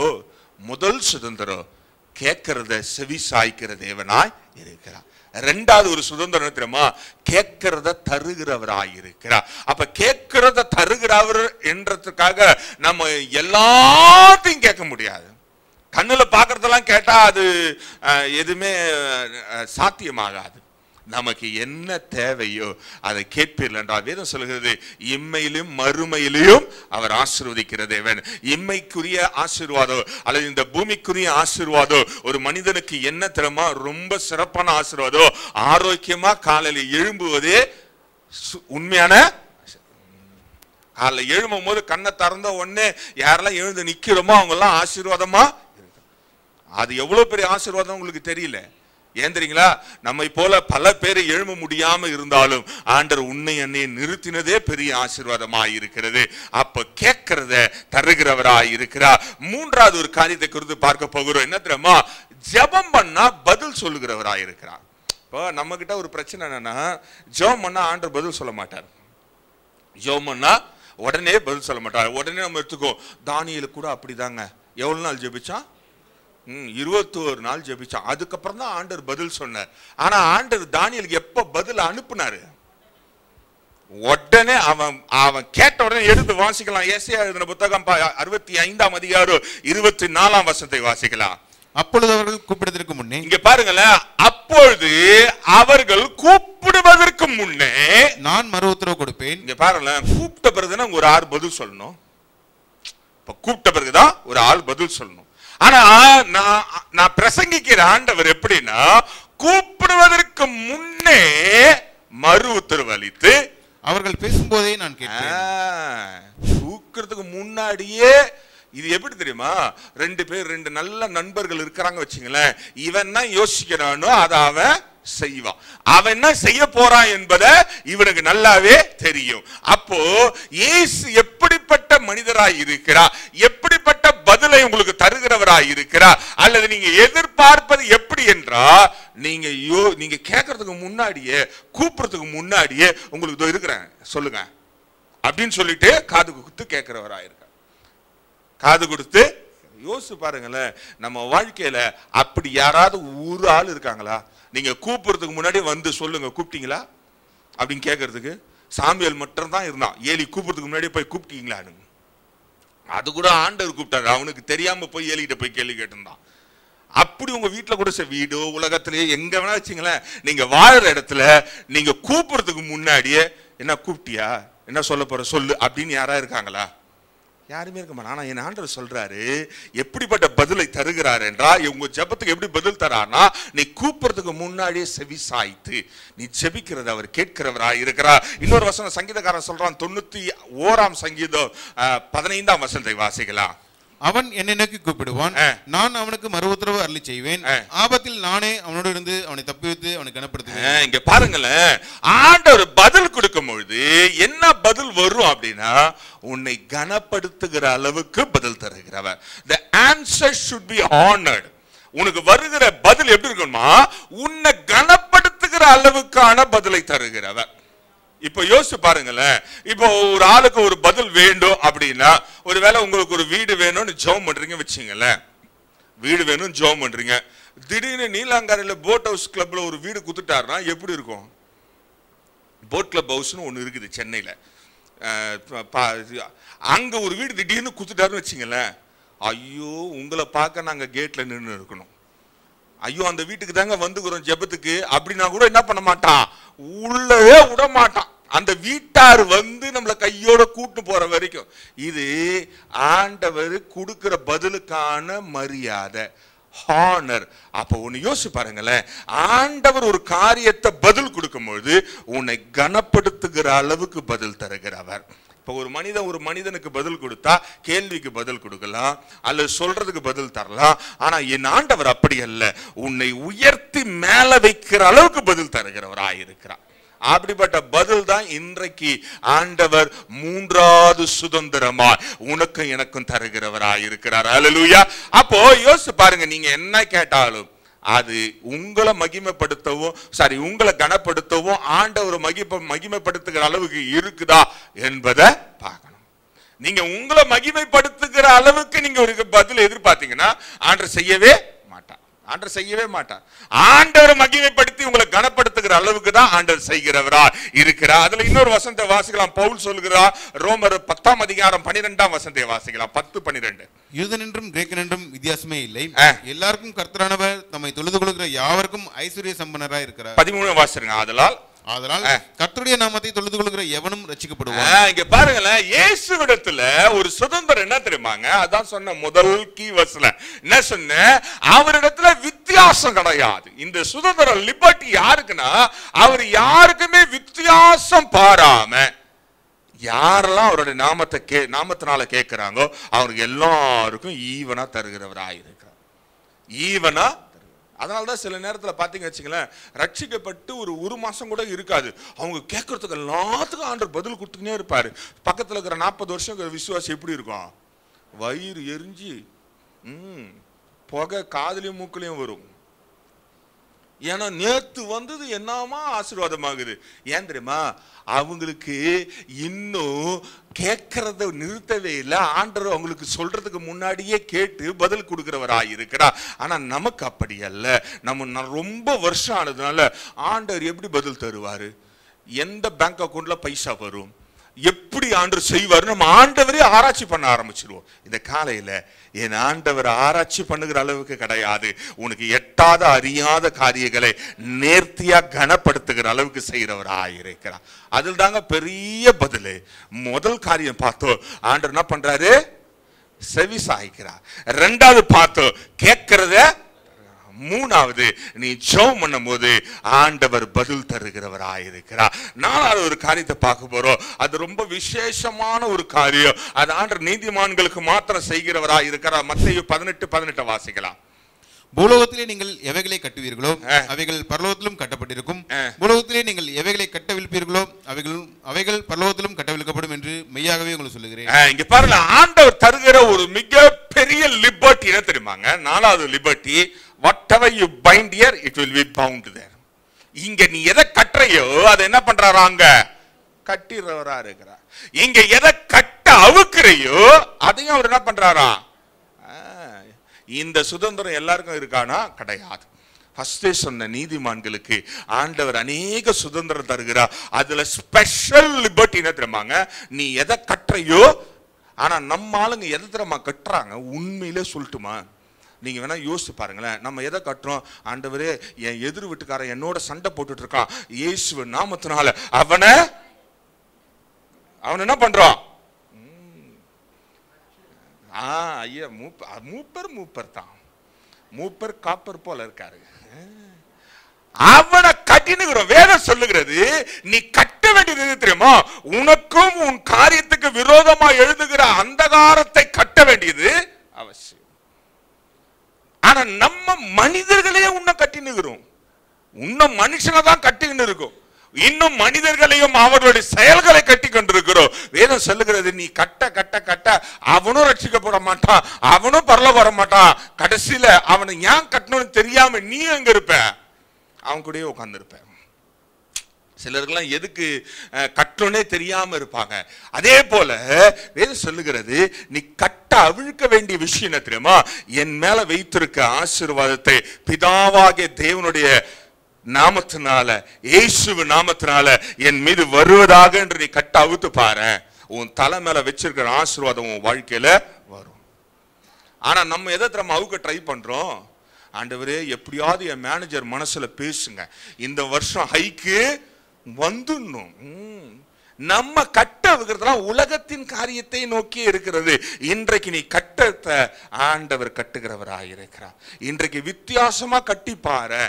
முதல் சுதந்திரம் கேட்கிறத செவி சாய்க்கிற தேவனாய் இருக்கிறார். இரண்டாவது ஒரு சுதந்திரம் தெரியுமா? கேட்கிறத தருகிறவராய் இருக்கிறார். அப்ப கேட்கிறத தருகிறவர் என்றதுக்காக நம்ம எல்லாத்தையும் கேட்க முடியாது. கண்ணுல பாக்குறதெல்லாம் கேட்டா அது எதுவுமே சாத்தியமாகாது. நமக்கு என்ன தேவையோ அதை கேட்பீர்கள் என்றால் வேதம் சொல்கிறது, இம்மையிலும் மறுமையிலும் அவர் ஆசீர்வதிக்கிற தேவன். இம்மைக்குரிய ஆசீர்வாதம் அல்லது இந்த பூமிக்குரிய ஆசீர்வாதம் ஒரு மனிதனுக்கு என்ன தெரியுமா? ரொம்ப சிறப்பான ஆசீர்வாதம். ஆரோக்கியமா காலையில் எழும்புவதே உண்மையான. காலையில் எழும்பும் போது கண்ணை திறந்த உடனே யாரெல்லாம் எழுந்து நிக்கிறோமோ அவங்க எல்லாம் ஆசீர்வாதமா. அது எவ்வளவு பெரிய ஆசீர்வாதம் உங்களுக்கு தெரியல. ஏன் தெரியுங்களா? நம்மை போல பல பேர் எழும்ப முடியாம இருந்தாலும் ஆண்டவர் உன்னை என்னை நிறுத்தினதே பெரிய ஆசீர்வாதமாய் இருக்கிறது. அப்ப கேட்கிறத தருகிறவராய் இருக்கிறார். மூன்றாவது ஒரு காரியத்தை குறித்து பார்க்க போகிறோம். என்ன தெரியுமா? ஜெபம் பண்ணா பதில் சொல்லுகிறவராய் இருக்கிறார். இப்போ நம்ம கிட்ட ஒரு பிரச்சனை என்னன்னா, ஜெபம் பண்ணா ஆண்டவர் பதில் சொல்ல மாட்டார். ஜெபம் பண்ணா உடனே பதில் சொல்ல மாட்டார். உடனே நம்ம எடுத்துக்கோ, தானியேல் கூட அப்படிதாங்க. எவ்வளவு நாள் ஜெபிச்சான்? 21 நாள் ஜெபிச்சான். அதுக்கப்புறம் தான் ஆண்டவர் பதில் சொன்னார். ஆனா ஆண்டவர் தானியேலுக்கு எப்ப பதில் அனுப்புனாரு? உடனே அவன் கேட்ட உடனே எடுத்து வாசிக்கலாம். ஏசாயா எழுதின புத்தகம் 65ஆம் அதிகாரம் 24ஆம் வசனத்தை வாசிக்கலாம். அப்பொழுது அவர்கள் கூப்பிடுவதற்கு முன்னே, இங்க பாருங்களேன், அப்பொழுது அவர்கள் கூப்பிடுவதற்கு முன்னே நான் மறு உத்தரவு கொடுப்பேன். இங்க பாருங்களேன், கூப்பிட்ட பிறகுதான் ஒரு ஆள் பதில் சொல்லணும். கூப்பிட்ட பிறகுதான் ஒரு ஆள் பதில் சொல்லணும். ஆனா நான் பிரசங்கிக்கிற ஆண்டவர் எப்படின்னா, கூப்பிடுவதற்கு முன்னே மறு உத்தரவு அளித்து அவர்கள் பேசும்போதே நான் கேட்டேன். கூப்பிடுறதுக்கு முன்னாடியே. இது எப்படி தெரியுமா? ரெண்டு நல்ல நண்பர்கள் இருக்கிறாங்க வச்சுங்களேன். இவன் தான் யோசிக்கிறானோ அதை அவன் செய்வான். அவன் என்ன செய்ய போறான் என்பதை இவனுக்கு நல்லாவே தெரியும். அப்போ இயேசு எப்படிப்பட்ட மனிதராய் இருக்கிறார், எப்படிப்பட்ட பதிலை உங்களுக்கு தருகிறவராய் இருக்கிறார், அல்லது நீங்க எதிர்பார்ப்பது எப்படி என்றால், நீங்க கேட்கறதுக்கு முன்னாடியே, கூப்பிடுறதுக்கு முன்னாடியே உங்களுக்கு இருக்கிறேன் சொல்லுங்க அப்படின்னு சொல்லிட்டு காது கொடுத்து கேட்கிறவராய் இருக்க. காது கொடுத்து யோசிச்சு பாருங்களேன். நம்ம வாழ்க்கையில அப்படி யாராவது ஒரு ஆள் இருக்காங்களா? நீங்க கூப்பிடுறதுக்கு முன்னாடி வந்து சொல்லுங்க, கூப்பிட்டீங்களா அப்படின்னு கேட்கறதுக்கு. சாமுவேல் மட்டும் தான் இருந்தான். ஏலி கூப்பிடுறதுக்கு முன்னாடி போய் கூப்பிட்டீங்களான்னு. அது கூட ஆண்டவர் கூப்பிட்டாரு. அவனுக்கு தெரியாம போய் ஏலிகிட்ட போய் கேள்வி கேட்டிருந்தான். அப்படி உங்க வீட்டுல கூட வீடோ உலகத்திலேயே எங்க வேணா வச்சுங்களேன், நீங்க வாழற இடத்துல நீங்க கூப்பிடுறதுக்கு முன்னாடியே என்ன கூப்பிட்டியா, என்ன சொல்ல போற சொல்லு அப்படின்னு யாரா இருக்காங்களா? யாருமே இருக்க மாட்டாங்க. ஆனா என் ஆண்டவர் சொல்றாரு, எப்படிப்பட்ட பதிலை தருகிறார் என்றா, உங்க ஜெபத்துக்கு எப்படி பதில் தரானா, நீ கூப்பிடுறதுக்கு முன்னாடியே செவி சாய்த்து நீ ஜெபிக்கிறது அவர் கேட்கிறவராய் இருக்கிறார். இன்னொரு வசனம் சங்கீதக்காரன் சொல்றான், 91ஆம் சங்கீதம் 15ஆம் வசனத்தை வாசிக்கலாம். அவன் என்னை நோக்கி கூப்பிடுவான், நான் அவனுக்கு மறு உத்தரவு அருளி செய்வேன். ஆபத்தில் நானே அவனோடு இருந்து அவனை தப்பிவித்து அவனை கனப்படுத்துவேன். இங்க பாருங்களேன், ஆண்டவர் பதில் கொடுக்கும் பொழுது என்ன பதில் வரும் அப்படின்னா, உன்னை கனப்படுத்துகிற அளவுக்கு பதில் தருகிறவர். The answer should be honored. உனக்கு வருகிற பதில் எப்படி இருக்கணுமா? உன்னை கனப்படுத்துகிற அளவுக்கான பதிலை தருகிறவர். இப்ப யோசிச்சு பாருங்களேன். இப்போ ஒரு ஆளுக்கு ஒரு பதில் வேண்டும் அப்படின்னா, ஒருவேளை உங்களுக்கு ஒரு வீடு வேணும்னு ஜெபம் பண்றீங்க வச்சுங்களேன். வீடு வேணும் ஜெபம் பண்றீங்க. திடீர்னு நீலாங்கரையில போட் ஹவுஸ் கிளப்ல ஒரு வீடு குத்துட்டாருன்னா எப்படி இருக்கும்? போட் கிளப் ஹவுஸ்னு ஒன்று இருக்குது சென்னையில. அங்க ஒரு வீடு திடீர்னு குத்துட்டாருன்னு வச்சுங்களேன், ஐயோ உங்களை பார்க்க நாங்க கேட்ல நின்று இருக்கணும். ஐயோ அந்த வீட்டுக்கு தாங்க வந்துக்கிறோம் ஜெபத்துக்கு அப்படின்னா கூட என்ன பண்ண மாட்டான், உள்ளவே விட மாட்டான். அந்த வீட்டார் வந்து நம்மளை கையோட கூட்டு போற வரைக்கும். இது ஆண்டவர் கொடுக்கிற பதிலுக்கான மரியாதை, ஹானர். அப்போ ஒன்னு யோசிச்சு பாருங்களேன், ஆண்டவர் ஒரு காரியத்தை பதில் கொடுக்கும்போது உன்னை கனப்படுத்துகிற அளவுக்கு பதில் தருகிறவர். இப்போ ஒரு மனிதனுக்கு பதில் கொடுத்தா கேள்விக்கு பதில் கொடுக்கலாம், அல்லது சொல்றதுக்கு பதில் தரலாம். ஆனா என் ஆண்டவர் அப்படி அல்ல, உன்னை உயர்த்தி மேல வைக்கிற அளவுக்கு பதில் தருகிறவராயிருக்கிறார். அப்படிப்பட்ட பதில் தான் இன்றைக்கு ஆண்டவர் மூன்றாவது சுதந்திரமா உனக்கும் எனக்கும் தருகிறவராயிருக்கிறார். அல்லேலூயா. அப்போ யோசிச்சு பாருங்க, நீங்க என்ன கேட்டாலும் அது உங்களை மகிமைப்படுத்தவும் உங்களை கனப்படுத்தவும் ஆண்டவர் மகிமைப்படுத்துகிற அளவுக்கு இருக்குதா என்பதை பார்க்கணும். நீங்க உங்களை மகிமைப்படுத்துகிற அளவுக்கு நீங்க ஒரு பதில் எதிர்பார்த்தீங்கன்னா ஆண்டவர் செய்யவே மாட்டார். ஆண்டவர் மகிமைப்படுத்தி உங்களை கனப்படுத்துகிற அளவுக்கு தான் ஆண்டவர் செய்கிறவரா இருக்கிறார். அதுல இன்னொரு வசனத்தை வாசிக்கலாம். பவுல் சொல்கிறார், ரோமர் 10ஆம் அதிகாரம் 12ஆம் வசனத்தை வாசிக்கலாம். 10:12. யூதனென்றும் கிரேக்கனென்றும் வித்தியாசமே இல்லை, எல்லாருக்கும் கர்த்தரானவர் தம்மை தொழுது கொள்கிற யாவருக்கும் ஐஸ்வர்ய சம்பன்னராய் இருக்கிறார். 13 வாசிருங்க. அதனால் கர்த்தருடைய நாமத்தை தொழுது கொள்கிற எவனும் ரட்சிக்கப்படுவான். இங்க பாருங்களேன், இயேசுவிடத்துல ஒரு சுதந்திரம் என்ன தெரியுமாங்க? அதான் சொன்ன முதல் கீ வசனம். என்ன சொன்ன? அவரிடத்துல வித்தியாசம் கிடையாது. இந்த சுதந்திரம், லிபர்ட்டி யாருக்குன்னா, அவர் யாருக்குமே வித்தியாசம் பாராம யாரெல்லாம் அவருடைய நாமத்தினால கேட்கிறாங்களோ அவருக்கு எல்லாருக்கும் ஈவனா தருகிறவராயிருக்கிறார். ஈவனா. அதனாலதான் சில நேரத்தில் பார்த்தீங்க வச்சுங்களேன், ரட்சிக்கப்பட்டு ஒரு மாசம் கூட இருக்காது, அவங்க கேட்கறதுக்கு எல்லாத்துக்கும் ஆண்டவர் பதில் கொடுத்துக்கினே இருப்பாரு. பக்கத்தில் இருக்கிற 40 வருஷம் விசுவாசி எப்படி இருக்கும்? வயிறு எரிஞ்சு புகை காதுலையும் மூக்குலையும் வரும். ஏன்னா நேத்து வந்தது என்னமா ஆசீர்வாதமாகுது. ஏன் தெரியுமா? அவங்களுக்கு இன்னும் கேட்கறத நிறுத்தவே இல்லை. ஆண்டவர் அவங்களுக்கு சொல்றதுக்கு முன்னாடியே கேட்டு பதில் கொடுக்கிறவராயிருக்கிறார். ஆனா நமக்கு அப்படி அல்ல. நம்ம ரொம்ப வருஷம் ஆனதுனால ஆண்டவர் எப்படி பதில் தருவாரு? எந்த பேங்க் அக்கௌண்ட்ல பைசா வரும், எப்படி ஆண்டவர் செய்வார், நம்ம ஆண்டவரே ஆராய்ச்சி பண்ண ஆரம்பிச்சிருவோம். இந்த காலையில என் ஆண்டவர் ஆராய்ச்சி பண்ணுகிற அளவுக்கு கிடையாது, உனக்கு எட்டாத அறியாத காரியங்களை நேர்த்தியா கனப்படுத்துகிற அளவுக்கு செய்கிறவராயிருக்கிறார். அதில் தாங்க பெரிய பதில். முதல் காரியம் பார்த்தோம், ஆண்டவர் என்ன பண்றாரு? செவி சாய்க்கிறார். ரெண்டாவது பார்த்தோம், கேட்கிறத. மூணாவது, நீ ஜெபம் பண்ணும் போது ஆண்டவர் பதில் தருகிறவராயிருக்கிறார். நாலாவது ஒரு காரியத்தை பார்க்க போறோம், அது ரொம்ப விசேஷமான ஒரு காரியம். அது ஆண்டவர் நீதிமான்களுக்கு மாத்திரம் செய்கிறவராயிருக்கிறார். மத்தேயு 18:18 வாசிக்கலாம். பூலோகத்திலே நீங்கள் எவைகளை கட்டுவீர்களோ அவைகள் பரலோகத்திலும் கட்டப்பட்டிருக்கும், பூலோகத்திலே நீங்கள் எவைகளை கட்டவிழ்ப்பீர்களோ அவைகள் பரலோகத்திலும் கட்டவிழ்க்கப்படும் என்று மெய்யாகவே உங்களுக்கு சொல்லுகிறேன். இங்க பாருங்க, ஆண்டவர் தருகிற ஒரு மிக பெரிய லிபர்ட்டி என்ன தெரியுமாங்க? நாலாவது liberty, whatever you bind here it will be bound there. இங்க நீ எதை கட்டறையோ அதை என்ன பண்றாராங்க? கட்டிறவரா இருக்கிறார். இங்க எதை கட்ட அவுக்குறையோ அதையும் அவர் என்ன பண்றாரா? இந்த சுதந்திரம் எல்லாருக்கும் இருக்கானா? கிடையாது. ஃபர்ஸ்டே சொன்ன நீதிமான்களுக்கு ஆண்டவர் அநேக சுதந்திரம் தருகிறார். அதுல ஸ்பெஷல் லிபர்ட்டி என்ன தெரியுமாங்க? நீ எதை கட்டுறையோ. ஆனா நம்ம ஆளுங்க எதை தெரியுமா கட்டுறாங்க? உண்மையிலே சொல்லட்டுமா, நீங்க வேணா யோசிச்சு பாருங்களேன். நம்ம எதை கட்டுறோம்? ஆண்டவரே, என் எதிர் வீட்டுக்காரன் என்னோட சண்டை போட்டுட்டு இருக்கான், இயேசு நாமத்தினால அவனை என்ன பண்றான்? ஐயா, மூப்பர் தான், மூப்பர் காப்பர் போல இருக்காரு. அவனை கட்டினுகிறோம். வேதம் சொல்லுகிறது, நீ கட்ட வேண்டியது தெரியுமா? உனக்கும் உன் காரியத்துக்கு விரோதமா எழுதுகிற அந்தகாரத்தை கட்ட வேண்டியது அவசியம். ஆனா நம்ம மனிதர்களே உன்னை கட்டினுகிறோம். உன்ன மனுஷனை தான் கட்டின்னு இருக்கும், இன்னும் மனிதர்களையும் அவர்களுடைய செயல்களை கட்டி கொண்டிருக்கிறோம். வேதம் சொல்லுகிறது, நீ கட்ட கட்ட கட்ட அவனும் ரட்சிக்கப்பட மாட்டான், அவனும் பரலோகம் வர மாட்டான். கடைசியில அவனை ஏன் கட்டணும்னு தெரியாம நீ எங்க இருப்ப? அவன் கூடயே உட்கார்ந்து இருப்ப. சிலருக்கெல்லாம் எதுக்கு கட்டணும்னே தெரியாம இருப்பாங்க. அதே போல வேதம் சொல்லுகிறது, நீ கட்ட அவிழ்க்க வேண்டிய விஷயம் என்ன தெரியுமா? என் மேல வைத்திருக்க ஆசீர்வாதத்தை பிதாவாகிய தேவனுடைய நாமத்தினால, இயேசு நாமத்தினால என் மீது வருவதாக என்று நீ கட்ட அவுத்து பாரு, உன் தலை மேல வச்சிருக்கிற ஆசீர்வாதம் உன் வாழ்க்கையில வரும். ஆனா நம்ம எதை நம்ம அவுக்க ட்ரை பண்றோம்? ஆண்டவரே, எப்படியாவது என் மேனேஜர் மனசுல பேசுங்க, இந்த வருஷம் ஹைக்கு வந்துடணும். நம்ம கட்டவுகிறதுலாம் உலகத்தின் காரியத்தை நோக்கி இருக்கிறது. இன்றைக்கு நீ கட்டத்தை ஆண்டவர் கட்டுகிறவராயிருக்கிறார். இன்றைக்கு வித்தியாசமா கட்டி பாரு.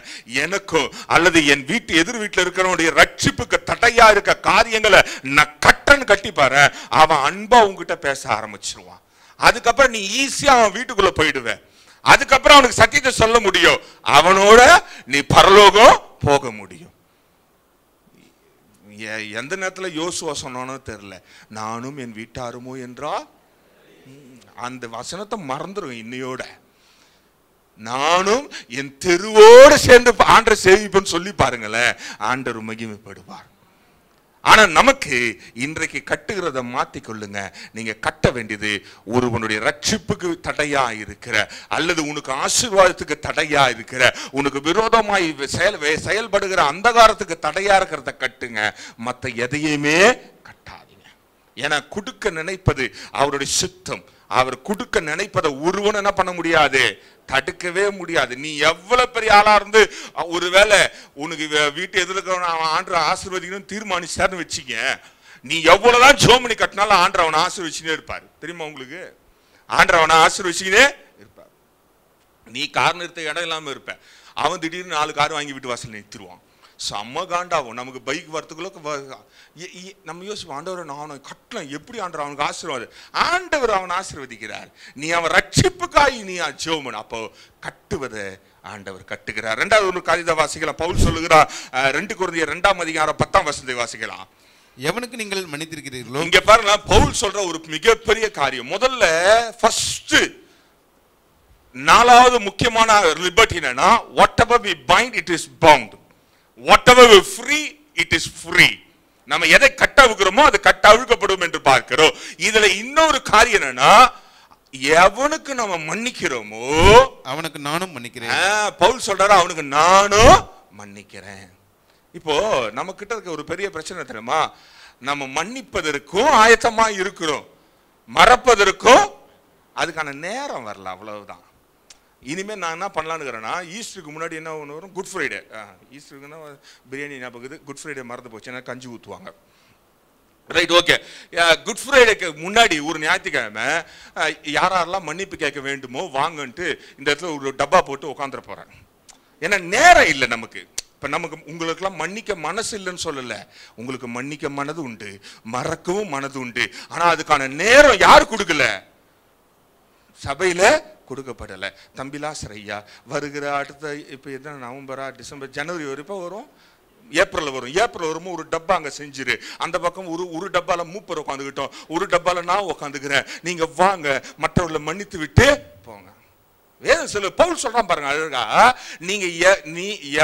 எனக்கும் அல்லது என் வீட்டு எதிர் வீட்டில் இருக்கிறவனுடைய ரட்சிப்புக்கு தடையா இருக்க காரியங்களை நான் கட்டன்னு கட்டி பாரு. அவன் அன்பா உங்ககிட்ட பேச ஆரம்பிச்சிருவான். அதுக்கப்புறம் நீ ஈஸியா அவன் வீட்டுக்குள்ள போயிடுவ. அதுக்கப்புறம் அவனுக்கு சத்தியத்தை சொல்ல முடியும். அவனோட நீ பரலோகம் போக முடியும். எந்த நேரத்துல யோசுவா சொன்னானோ தெரியல, நானும் என் வீட்டாருமோ என்றால் அந்த வசனத்தை மறந்துடும். இன்னையோட நானும் என் தெருவோடு சேர்ந்து ஆண்டரை சேவிப்பேன்னு சொல்லி பாருங்களேன், ஆண்டவர் மகிமைப்படுவார். ஆனா நமக்கு இன்றைக்கு கட்டுகிறத மாத்திக்கொள்ளுங்க. நீங்க கட்ட வேண்டியது ஒருவனுடைய ரட்சிப்புக்கு தடையா இருக்கிற அல்லது உனக்கு ஆசீர்வாதத்துக்கு தடையா இருக்கிற உனக்கு விரோதமாய் செயல்படுகிற அந்தகாரத்துக்கு தடையா இருக்கிறத கட்டுங்க. மத்த எதையுமே கட்டாதீங்க. ஏன்னா கொடுக்க நினைப்பது அவருடைய சித்தம். அவர் கொடுக்க நினைப்பதை ஒருவன் என்ன பண்ண முடியாது, தடுக்கவே முடியாது. நீ எவ்வளவு பெரிய ஆளா இருந்து ஒருவேளை உனக்கு வீட்டு எதிர்க்க ஆண்டு ஆசீர்வதிக்கணும் தீர்மானிச்சாருன்னு வச்சுக்க, நீ எவ்வளவுதான் ஜோமணி கட்டினாலும் ஆண்டு அவனை ஆசீர்வதிச்சுனே இருப்பாரு. தெரியுமா உங்களுக்கு? ஆண்டு அவனை ஆசீர்வதிச்சுனே இருப்பார். நீ கார் நிறுத்த இடம் இல்லாம இருப்ப, அவன் திடீர்னு 4 கார் வாங்கி வீட்டு வாசல் நிறுத்திடுவான். செம்ம காண்டாகும். நமக்கு பைக் வரத்துக்குள்ள நம்ம யோசிப்போம், ஆண்டவர் நான் அவனை கட்டலாம் எப்படி ஆண்டவர் அவனுக்கு ஆசீர்வாதம். ஆண்டவர் அவன் ஆசீர்வதிக்கிறார். நீ அவன் ரட்சிப்புக்காய் நீ ஜெபம். அப்போ கட்டுவதை ஆண்டவர் கட்டுகிறார். 2வது ஒரு காரியத்தை வாசிக்கலாம். பவுல் சொல்லுகிறார் 2 கொரிந்தியர் 2ஆம் அதிகாரம் 10ஆம் வசனத்தை வாசிக்கலாம். எவனுக்கு நீங்கள் மன்னித்திருக்கிறீர்களோ. இங்க பாருங்க, பவுல் சொல்ற ஒரு மிகப்பெரிய காரியம். முதல்ல ஃபர்ஸ்ட் 4வது முக்கியமான லிபர்ட்டி என்னன்னா, whatever we bind it is bound, whatever we free it is free. நம்ம எதை கட்ட அவுக்கிறோமோ அது கட்ட அழுக்கப்படும் என்று பார்க்கிறோம். இதுல இன்னொரு காரியம் என்னன்னா, எவனுக்கு நம்ம மன்னிக்கிறோமோ அவனுக்கு நானும் மன்னிக்கிறேன். பவுல் சொல்றாரு, அவனுக்கு நானும் மன்னிக்கிறேன். இப்போ நம்ம கிட்ட இருக்க ஒரு பெரிய பிரச்சனை தெரியுமா, நம்ம மன்னிப்பதற்கும் ஆயத்தமா இருக்கிறோம், மறப்பதற்கும் அதுக்கான நேரம் வரல. அவ்வளவுதான். இனிமேல் நான் என்ன பண்ணலான்னு, ஈஸ்டருக்கு முன்னாடி என்ன ஒன்று வரும், குட் ஃப்ரைடே. ஈஸ்டருக்குன்னா பிரியாணி ஞாபகம், குட் ஃப்ரைடே மறந்து போச்சு, ஏன்னா கஞ்சி ஊற்றுவாங்க. Right, okay. குட் ஃப்ரைடேக்கு முன்னாடி ஒரு ஞாயிற்றுக்கிழமை யாரெல்லாம் மன்னிப்பு கேட்க வேண்டுமோ வாங்கன்ட்டு இந்த இடத்துல ஒரு டப்பா போட்டு உட்காந்துட போறாங்க. ஏன்னா நேரம் இல்லை நமக்கு. இப்போ நமக்கு உங்களுக்கெல்லாம் மன்னிக்க மனசு இல்லைன்னு சொல்லலை, உங்களுக்கு மன்னிக்க மனது உண்டு, மறக்கவும் மனது உண்டு. ஆனால் அதுக்கான நேரம் யார் கொடுக்கல, சபையில கொடுக்கப்படலை. தம்பிலாசர் ஐயா வருகிற அடுத்த இப்போ என்ன நவம்பரா டிசம்பர் ஜனவரி வரைக்கும் வரும், ஏப்ரல் வரும். ஏப்ரல் வரும்போது ஒரு டப்பா அங்கே செஞ்சிரு. அந்த பக்கம் ஒரு டப்பால மூப்பர் உட்காந்துக்கிட்டோம், ஒரு டப்பால நான் உட்காந்துக்கிறேன். நீங்க வாங்க, மற்றவர்களை மன்னித்து விட்டு போங்க. வேதம் சொல்லு, பவுல் சொல்றான் பாருங்க அழகா, நீங்க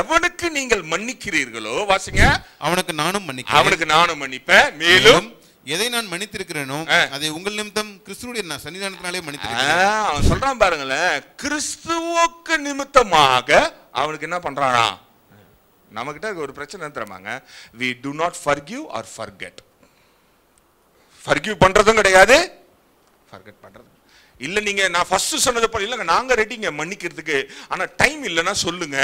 எவனுக்கு நீங்கள் மன்னிக்கிறீர்களோ வாசிங்க, அவனுக்கு நானும் மன்னிக்கிறேன், அவனுக்கு நானும் மன்னிப்பேன். மேலும் எதை நான் மன்னித்திருக்கிறேனோ அதை உங்கள் நிமித்தம் கிறிஸ்துவுடைய சன்னிதானத்தினாலே மன்னித்திருக்கிறேன். அவன் சொல்றான் பாருங்களேன், கிறிஸ்துவுக்கு நிமித்தமாக அவனுக்கு என்ன பண்றானா. நம்ம கிட்ட ஒரு பிரச்சனை தெரியுமாங்க, we do not forgive or forget. forgive பண்றதும் கிடையாது, forget பண்றது இல்ல. நீங்க நான் ஃபர்ஸ்ட் சொன்னது போல இல்லங்க, நாங்க ரெடிங்க மன்னிக்கிறதுக்கு, ஆனா டைம் இல்லைன்னா சொல்லுங்க.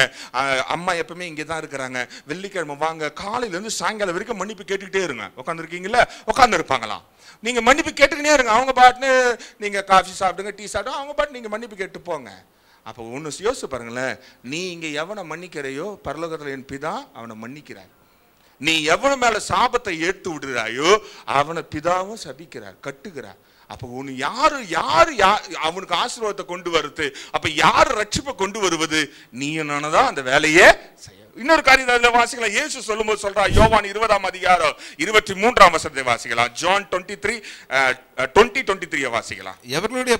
அம்மா எப்பவுமே இங்கே தான் இருக்கிறாங்க, வெள்ளிக்கிழமை வாங்க, காலையில இருந்து சாயங்காலம் வரைக்கும் மன்னிப்பு கேட்டுக்கிட்டே இருங்க. உட்காந்துருக்கீங்களா, உட்காந்து இருப்பாங்களாம், நீங்க மன்னிப்பு கேட்டுக்கிட்டே இருங்க. அவங்க பாட்டுன்னு நீங்க காஃபி சாப்பிடுங்க, டீ சாப்பிடுங்க, அவங்க பாட்டு நீங்க மன்னிப்பு கேட்டு போங்க. அப்போ ஒன்று யோசிச்சு பாருங்களேன், நீ இங்க எவனை மன்னிக்கிறையோ பரலோகத்தில் என் பிதா அவனை மன்னிக்கிறார். நீ எவன மேல சாபத்தை ஏற்று விடுறாயோ அவனை பிதாவும் சபிக்கிறார், கட்டுகிறார். அப்ப ஒண்ணு யாரு அவனுக்கு ஆசீர்வாதத்தை கொண்டு வருது, அப்ப யாரு ரட்சிப்பை கொண்டு வருவது, நீ நானதான் அந்த வேலையே செய்ய. இன்னொரு காரியம் வாசிக்கலாம். இயேசு சொல்லும்போது சொல்றா, யோவான் 20ஆம் அதிகாரம் 23ஆம் வசனத்தை வாசிக்கலாம். ஜான் 20:23 வாசிக்கலாம். எவர்களுடைய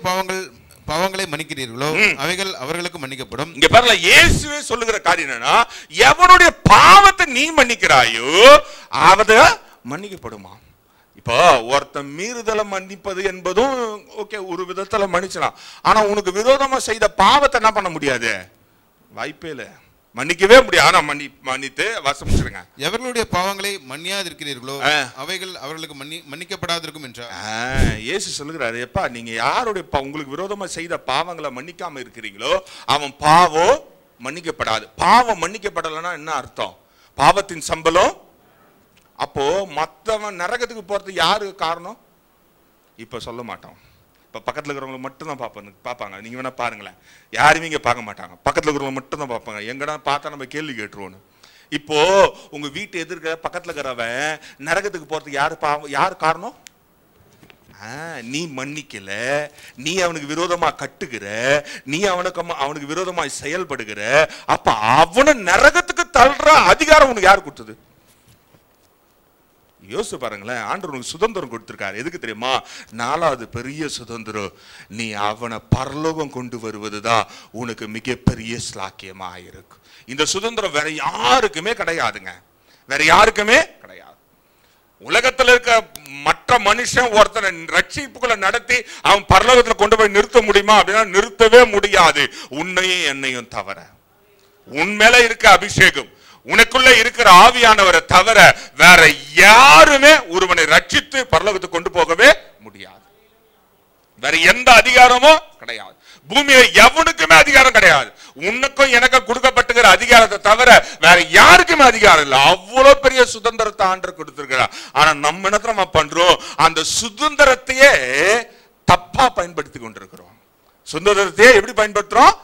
பாவங்களை மன்னிக்கிறீர்களோ அவைகள் அவர்களுக்கு மன்னிக்கப்படும். இங்க பாருங்க, இயேசுவே சொல்லுகிற காரியம் என்னன்னா, எவனுடைய பாவத்தை நீ மன்னிக்கிறாயோ அவத மன்னிக்கப்படுமா. இப்போ ஒருத்தன் மீறுதலை மன்னிப்பது என்பதும் ஓகே, ஒரு விதத்துல மன்னிச்சலாம். ஆனா உனக்கு விரோதமா செய்த பாவத்தை என்ன பண்ண முடியாது, வாய்ப்பே இல்லை, மன்னிக்கவே முடியாது. ஆனா மன்னித்து வசமிச்சிருங்க. எவர்களுடைய பாவங்களை மன்னியாதிருக்கிறீர்களோ அவைகள் அவர்களுக்கு மன்னிக்கப்படாதிருக்கும் என்றார். இயேசு சொல்லுகிறாரு, எப்பா நீங்க யாருடைய உங்களுக்கு விரோதமா செய்த பாவங்களை மன்னிக்காம இருக்கிறீங்களோ அவன் பாவம் மன்னிக்கப்படாது. பாவம் மன்னிக்கப்படலைன்னா என்ன அர்த்தம், பாவத்தின் சம்பளம் அப்போ மத்தவன் நரகத்துக்கு போறது யாரு காரணம்? இப்ப சொல்ல மாட்டோம். இப்ப பக்கத்துல இருக்கிறவங்க மட்டும் தான் பார்ப்பாங்க. நீங்க வேணா பாருங்களேன், யாருமே இங்க பார்க்க மாட்டாங்க. பக்கத்துல இருக்கிறவங்க மட்டும் தான் பார்ப்பாங்க. எங்கடா பார்த்தா நம்ம கேள்வி கேட்டுருவோம். இப்போ உங்க வீட்டு எதிர்க்க பக்கத்துல இருக்கிறவன் நரகத்துக்கு போறதுக்கு யாரு காரணம்? நீ மன்னிக்கல, நீ அவனுக்கு விரோதமா கட்டுகிற, நீ அவனுக்கு விரோதமா செயல்படுகிற. அப்ப அவனை நரகத்துக்கு தள்ளுற அதிகாரம் உனக்கு யாரு கொடுத்தது? யோசிச்சு பாருங்களேன். ஆண்டவர் உனக்கு சுதந்திரம் கொடுத்திருக்காரு. எதுக்கு தெரியுமா? 4வது பெரிய சுதந்திரம், நீ அவனை பரலோகம் கொண்டு வருவதுதான் உனக்கு மிகப்பெரிய ஸ்லாக்கியமா இருக்கும். இந்த சுதந்திரம் வேற யாருக்குமே கிடையாதுங்க, வேற யாருக்குமே கிடையாது. உலகத்துல இருக்க மற்ற மனுஷன் ஒருத்தனை ரட்சிப்புகளை நடத்தி அவன் பரலோகத்துல கொண்டு போய் நிறுத்த முடியுமா அப்படின்னா நிறுத்தவே முடியாது. உன்னையும் என்னையும் தவிர, உன்மேல இருக்க அபிஷேகம், உனக்குள்ள இருக்கிற ஆவியானவரை தவிர வேற யாருமே ஒருவனை ரட்சித்து பரலோகத்துக்கு கொண்டு போகவே முடியாது. வேற எந்த அதிகாரமும் கிடையாது. பூமியில எவனுக்குமே அதிகாரம் கிடையாது. உனக்கும் எனக்கும் கொடுக்கப்பட்டுகிற அதிகாரத்தை தவிர வேற யாருக்குமே அதிகாரம் இல்லை. அவ்வளவு பெரிய சுதந்திரத்தை ஆண்டவர் கொடுத்திருக்கிறார். ஆனா நம்ம என்ன பண்றோம்? அந்த சுதந்திரத்தையே தப்பா பயன்படுத்தி கொண்டிருக்கிறோம். சுதந்திரத்தையே எப்படி பயன்படுத்துறோம்?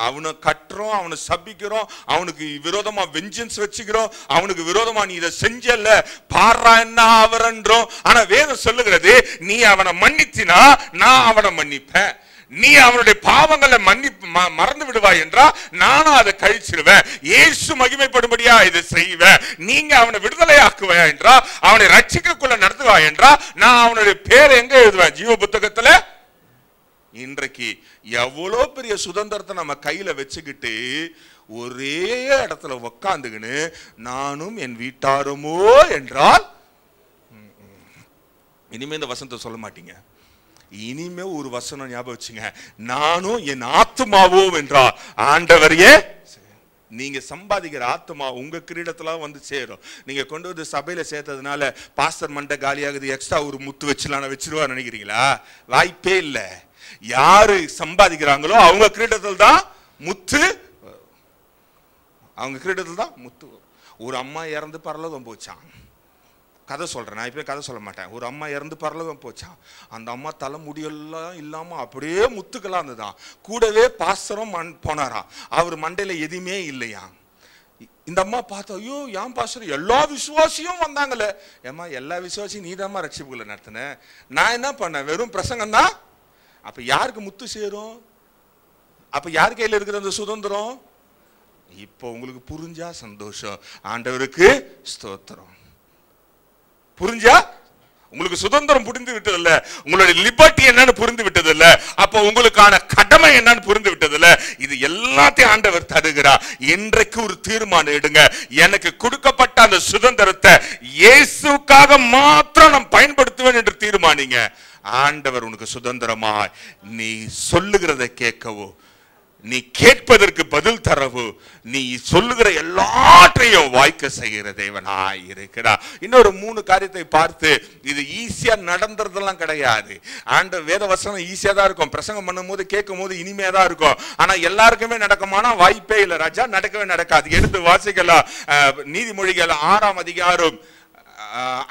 அவனை கட்டுறோம், அவனை சபிக்கிறோம், அவனுக்கு விரோதமா வெஞ்சன்ஸ் வச்சுக்கிறோம், அவனுக்கு விரோதமா நீ இதை செஞ்சல பாரா என்ன அவரன்றோம். ஆனா வேதம் சொல்லுகிறது, நீ அவனை மன்னித்தினா நான் அவனை மன்னிப்பேன், நீ அவனுடைய பாவங்களை மறந்து விடுவாய் என்றா நானும் அதை கழிச்சிடுவேன், இயேசு மகிமைப்படும்படியா இதை செய்வேன், நீங்க அவனை விடுதலை ஆக்குவா என்றா, அவனை ரட்சிக்கக்குள்ள நடத்துவா என்றா நான் அவனுடைய பேரை எங்க எழுதுவேன்? ஜீவ புத்தகத்துல. இன்றைக்கு எவ்வளோ பெரிய சுதந்திரத்தை நம்ம கையில வச்சுக்கிட்டு ஒரே இடத்துல உக்காந்துக்கின்னு நானும் என் வீட்டாருமோ என்றால், இனிமே இந்த வசனத்தை சொல்ல மாட்டீங்க. இனிமே ஒரு வசனம் ஞாபகம் வச்சுங்க, நானும் என் ஆத்துமாவோ என்றால் ஆண்டவரையே. நீங்க சம்பாதிக்கிற ஆத்மா உங்க கிரீடத்துல வந்து சேரும். நீங்க கொண்டு வந்து சபையில சேர்த்ததுனால பாஸ்டர் மண்டை காலியாகுது, எக்ஸ்ட்ரா ஒரு முத்து வச்சிருவா நினைக்கிறீங்களா? வாய்ப்பே இல்லை. யாரு சம்பாதிக்கிறாங்களோ அவங்க கிரீடத்தில் தான் முத்து, அவங்க கிரீடத்தில் தான் முத்து. ஒரு அம்மா இறந்து பரலோகம் போச்சான். கதை சொல்றேன், நான் இப்ப கதை சொல்ல மாட்டேன். ஒரு அம்மா இறந்து பரலோகம் போச்சான். அந்த அம்மா தலை முடியெல்லாம் இல்லாம அப்படியே முத்துக்கெல்லாம் இருந்துதான். கூடவே பாஸ்டரும் போனாராம். அவர் மண்டையில எதுவுமே இல்லையா. இந்த அம்மா பார்த்தா, ஐயோ ஏன் பாஸ்டர் எல்லா விசுவாசியும் வந்தாங்களே. ஏமா எல்லா விசுவாசியும் நீதாம்மா ரட்சிப்புகளை நடத்தின, நான் என்ன பண்ணேன்? வெறும் பிரசங்கம் தான். அப்ப யாருக்கு முத்து சேரும்? அப்ப யார் கையில இருக்கிற அந்த சுதந்திரம்? இப்போ உங்களுக்கு புரிஞ்சா சந்தோஷம், ஆண்டவருக்கு ஸ்தோத்திரம். புரிஞ்சா? உங்களுக்கு சுதந்திரம் புரிந்து விட்டது இல்ல, உங்களுடைய லிபர்ட்டி என்னன்னு புரிந்து விட்டது இல்ல, அப்ப உங்களுக்கான கடமை என்னன்னு புரிந்து விட்டது இல்ல. இது எல்லாத்தையும் ஆண்டவர் தருகிறார். இன்றைக்கு ஒரு தீர்மானம் எடுங்க, எனக்கு கொடுக்கப்பட்ட அந்த சுதந்திரத்தை இயேசுக்காக மாத்திரம் நான் பயன்படுத்துவேன் என்று தீர்மானிங்க. ஆண்டவர் உனக்கு சுதந்திரமா நீ சொல்லுகிறத கேட்கவோ, நீ கேட்பதற்கு பதில் தரவோ, நீ சொல்லுகிற எல்லாற்றையும் வாய்க்க செய்கிற தேவனாய் இருக்கிறார். இன்னொரு 3 காரியத்தை பார்த்து, இது ஈஸியா நடந்துறதெல்லாம் கிடையாது. வேத வசனம் ஈஸியா தான் இருக்கும், பிரசங்கம் பண்ணும் போது கேட்கும் போது இனிமையா தான் இருக்கும். ஆனா எல்லாருக்குமே நடக்குமானா வாய்ப்பே இல்லை ராஜா, நடக்கவே நடக்காது. எடுத்து வாசிக்கலாம். நீதிமொழிகள் 6ஆம் அதிகாரம்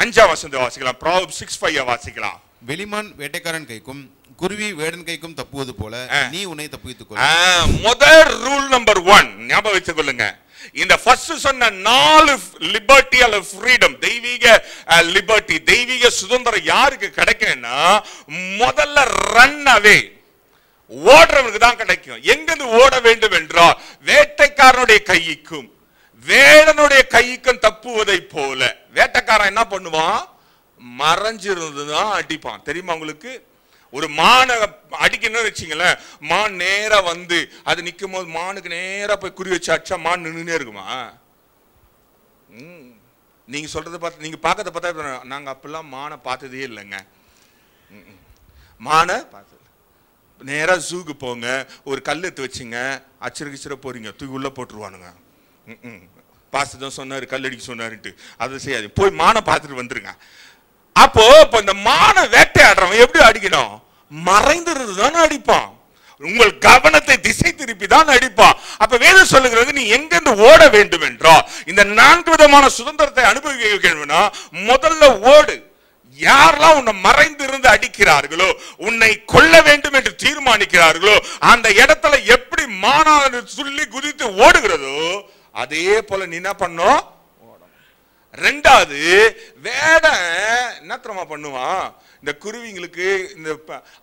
5ஆம் வசனத்தை வாசிக்கலாம். Proverbs 6:5 வாசிக்கலாம். வெளிமான் வேட்டைக்காரன் கைக்கும் குருவி வேடன் கைக்கும் தப்புவது போல நீ உன்னை தப்புவித்துக் கொள். முதல் ரூல் நம்பர் 1 ஞாபகம் வச்சுக் கொள்ளுங்க. இந்த ஃபர்ஸ்ட் சொன்ன 4 லிபர்ட்டி அல்ல ஃப்ரீடம், தெய்வீக லிபர்ட்டி, தெய்வீக சுதந்திரம் யாருக்கு கிடைக்கும்னா முதல்ல ரன் அவே, ஓடுறவனுக்கு தான் கிடைக்கும். எங்கிருந்து ஓட வேண்டும் என்றால் வேட்டைக்காரனுடைய கைக்கும் வேடனுடைய கைக்கும் தப்புவதை போல. வேட்டைக்காரன் என்ன பண்ணுவான்? மறைஞ்சிருந்துதான் அடிப்பான். தெரியுமா உங்களுக்கு? ஒரு மானை அடிக்கணும்னு வச்சுங்களேன், மான் நேரா வந்து அது நிற்கும் போது மானுக்கு நேரா போய் குறி வச்சு அடிச்சா மான் நின்றுனே இருக்குமா? நீங்க சொல்றதை பார்த்து, நீங்க பார்க்கறத பார்த்தா நாங்க அப்பெல்லாம் மானை பார்த்ததே இல்லைங்க. மானை பார்த்தது நேரா ஜூக்கு போங்க, ஒரு கல் எடுத்து வச்சுங்க, அச்சரிக்கிச்சிட போறீங்க, தூக்கி உள்ள போட்டுருவானுங்க. பாஸ்டர் தான் சொன்னாரு கல் அடிக்க சொன்னாருன்ட்டு, அதை செய்யாது, போய் மானை பார்த்துட்டு வந்துருங்க. அப்போ இப்ப இந்த மான வேட்டையாடுறவன் எப்படி அடிக்கணும்? மறைந்திருந்து தானே அடிப்பான். உங்கள் கவனத்தை திசை திருப்பி தான் அடிப்பான். அப்ப வேத வேதம் சொல்லுகிறது நீ எங்கிருந்து ஓட வேண்டும் என்றால், இந்த 4 விதமான சுதந்திரத்தை அனுபவிக்கணும்னா முதல்ல ஓடு. யாரெல்லாம் உன்னை மறைந்து இருந்து அடிக்கிறார்களோ, உன்னை கொல்ல வேண்டும் என்று தீர்மானிக்கிறார்களோ, அந்த இடத்துல எப்படி மானாடு சொல்லி குதித்து ஓடுகிறதோ அதே போல நீ என்ன பண்ணும், ஓடணும். ரெண்டாவது, வேடம் என்ன தெரியுமா பண்ணுவான், இந்த குருவிங்களுக்கு இந்த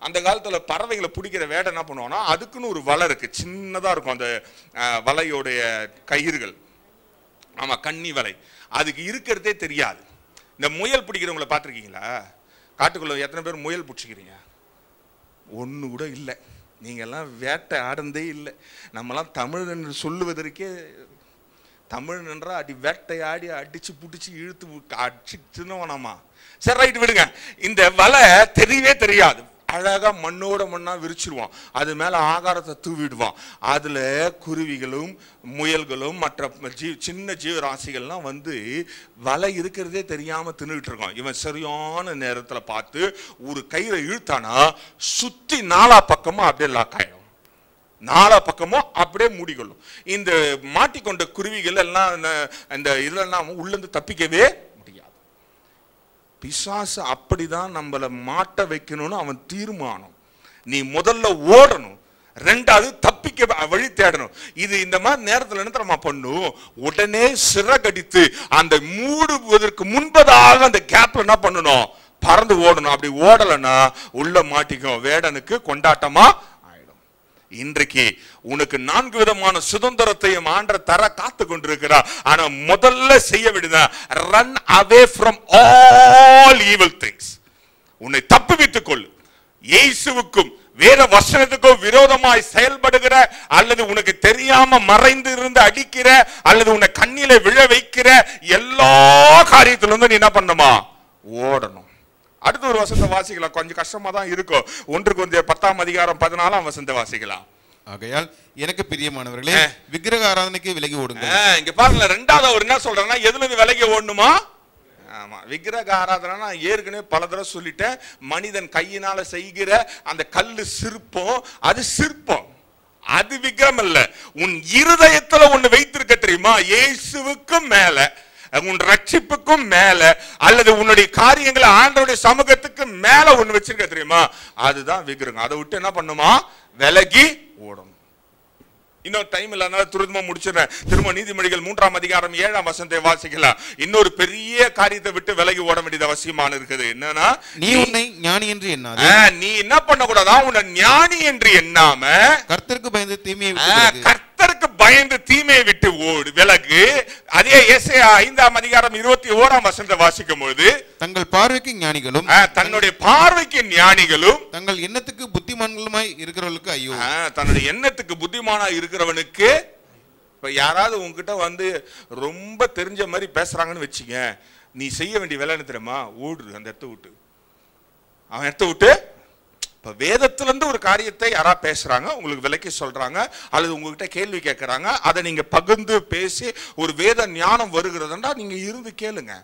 அந்த காலத்துல பறவைகளை பிடிக்கிற வேடம் என்ன பண்ணுவான்னா, அதுக்குன்னு ஒரு வலை இருக்கு, சின்னதா இருக்கும் அந்த வலையோடைய கயிறுகள். ஆமா, கன்னி வலை. அதுக்கு இருக்கிறதே தெரியாது. இந்த முயல் பிடிக்கிறவங்களை பார்த்துருக்கீங்களா? காட்டுக்குள்ள எத்தனை பேர் முயல் பிடிச்சிக்கிறீங்க? ஒன்று கூட இல்லை. நீங்கள்லாம் வேட்டை ஆடுந்தே இல்லை. நம்மலாம் தமிழ் என்று சொல்லுவதற்கே, தமிழ் என்றால் அடி வேட்டையாடி அடிச்சு பிடிச்சி இழுத்து அடிச்சு சின்னவனாமா. சரி, ரைட்டு, விடுங்க. இந்த வலை தெரியவே தெரியாது. அழகா மண்ணோட மண்ணா விரிச்சிருவான். அது மேல ஆகாரத்தை தூவிடுவான். அதுல குருவிகளும் முயல்களும் மற்ற சின்ன ஜீவராசிகள்லாம் வந்து வலை இருக்கிறதே தெரியாம தின்னுட்டு இருக்கான். இவன் சரியான நேரத்துல பார்த்து ஒரு கயிறை இழுத்தானா சுத்தி 4 பக்கமும் அப்படியே லாக் ஆயிடும். 4 பக்கமும் அப்படியே மூடிக்கொள்ளும். இந்த மாட்டிக்கொண்ட குருவிகள் எல்லாம் இந்த இதெல்லாம் உள்ளிருந்து தப்பிக்கவே முடியாது. பிசாசு அப்படிதான் நம்மளை மாட்ட வைக்கணும்னு அவன் தீர்மானம். நீ முதல்ல ஓடணும், ரெண்டாவது தப்பிக்க வழி தேடணும். இது இந்த மாதிரி நேரத்தில் என்ன தெரியுமா பண்ணும், உடனே சிறகடித்து அந்த மூடுவதற்கு முன்பதாக அந்த கேப்ல என்ன பண்ணணும், பறந்து ஓடணும். அப்படி ஓடலைன்னா உள்ள மாட்டிக்கும், வேடனுக்கு கொண்டாட்டமா ஆயிடும். இன்றைக்கு உனக்கு 4 விதமான சுதந்திரத்தையும் ஆண்ட தர காத்து கொண்டிருக்கிறார். ஆனா முதல்ல செய்ய வேண்டியது run away from all evil things. உன்னை தப்புவித்துக் கொள். இயேசுவுக்கும் வேற வசனத்துக்கும் விரோதமாய் செயல்படுகிற, அல்லது உனக்கு தெரியாம மறைந்து இருந்து அடிக்கிற, அல்லது உன்னை கண்ணில விழ வைக்கிற எல்லா காரியத்திலிருந்து நீ என்ன பண்ணுமா, ஓடணும். அடுத்த ஒரு வசனத்தை வாசிக்கலாம். கொஞ்சம் கஷ்டமா தான் இருக்கும். 1 கொரிந்தியர் 10:14 வசனத்தை வாசிக்கலாம். ஆகையால் எனக்கு பிரியமானவர்களே, விக்கிரக ஆராதனைக்கு விலகி ஓடுங்க. இங்க பாருங்க, ரெண்டாவது அவர் என்ன சொல்றாங்கன்னா, எதுல இருந்து விலகி ஓடணுமா? ஆமா, விக்கிரக ஆராதனை ஏற்கனவே பல தடவை சொல்லிட்டேன். மனிதன் கையினால செய்கிற அந்த கல்லு சிற்பம், அது சிற்பம், அது விக்கிரம் இல்ல. உன் இருதயத்துல ஒண்ணு வைத்திருக்க தெரியுமா, இயேசுவுக்கும் மேல, உன் ரட்சிப்புக்கும் மேல, அல்லது உன்னுடைய காரியங்களை ஆண்டவருடைய சமூகத்துக்கு மேல ஒண்ணு வச்சிருக்க தெரியுமா, அதுதான் விக்கிரகம். அதை விட்டு என்ன பண்ணுமா, விலகி ஓடும். இன்னொரு டைம் இல்ல, துரிதமா முடிச்சிடறேன். திரும்ப நீதிமொழிகள் 3:7 வசனத்தை வாசிக்கலாம். இன்னொரு பெரிய காரியத்தை விட்டு விலகி ஓட வேண்டியது அவசியமான இருக்குது. என்னன்னா, நீ உன்னை ஞானி என்று எண்ணாதே. நீ என்ன பண்ண கூடாதா, உன்னை ஞானி என்று எண்ணாம கர்த்தருக்கு பயந்து தீமையை விட்டு ஓடு, விலகு. அதே ஏசாயா 5:21 வசனத்தை வாசிக்கும் பொழுது, தங்கள் பார்வைக்கு ஞானிகளும், தன்னுடைய பார்வைக்கு ஞானிகளும், தங்கள் எண்ணத்துக்கு புத்திமான்களுமாய் இருக்கிறவர்களுக்கு ஐயோ. தன்னுடைய எண்ணத்துக்கு புத்திமானா இருக்கிறவனுக்கு. இப்ப யாராவது உங்ககிட்ட வந்து ரொம்ப தெரிஞ்ச மாதிரி பேசுறாங்கன்னு வச்சுங்க, நீ செய்ய வேண்டிய வேலை என்ன தெரியுமா, ஓடு அந்த இடத்த விட்டு. அவன் இடத்த விட்டு. இப்ப வேதத்துல இருந்து ஒரு காரியத்தை யாரா பேசுறாங்க, உங்களுக்கு விளக்கி சொல்றாங்க, அல்லது உங்ககிட்ட கேள்வி கேட்கறாங்க, அதை நீங்க பகிர்ந்து பேசி ஒரு வேத ஞானம் வருகிறதுன்றா நீங்க இருந்து கேளுங்க.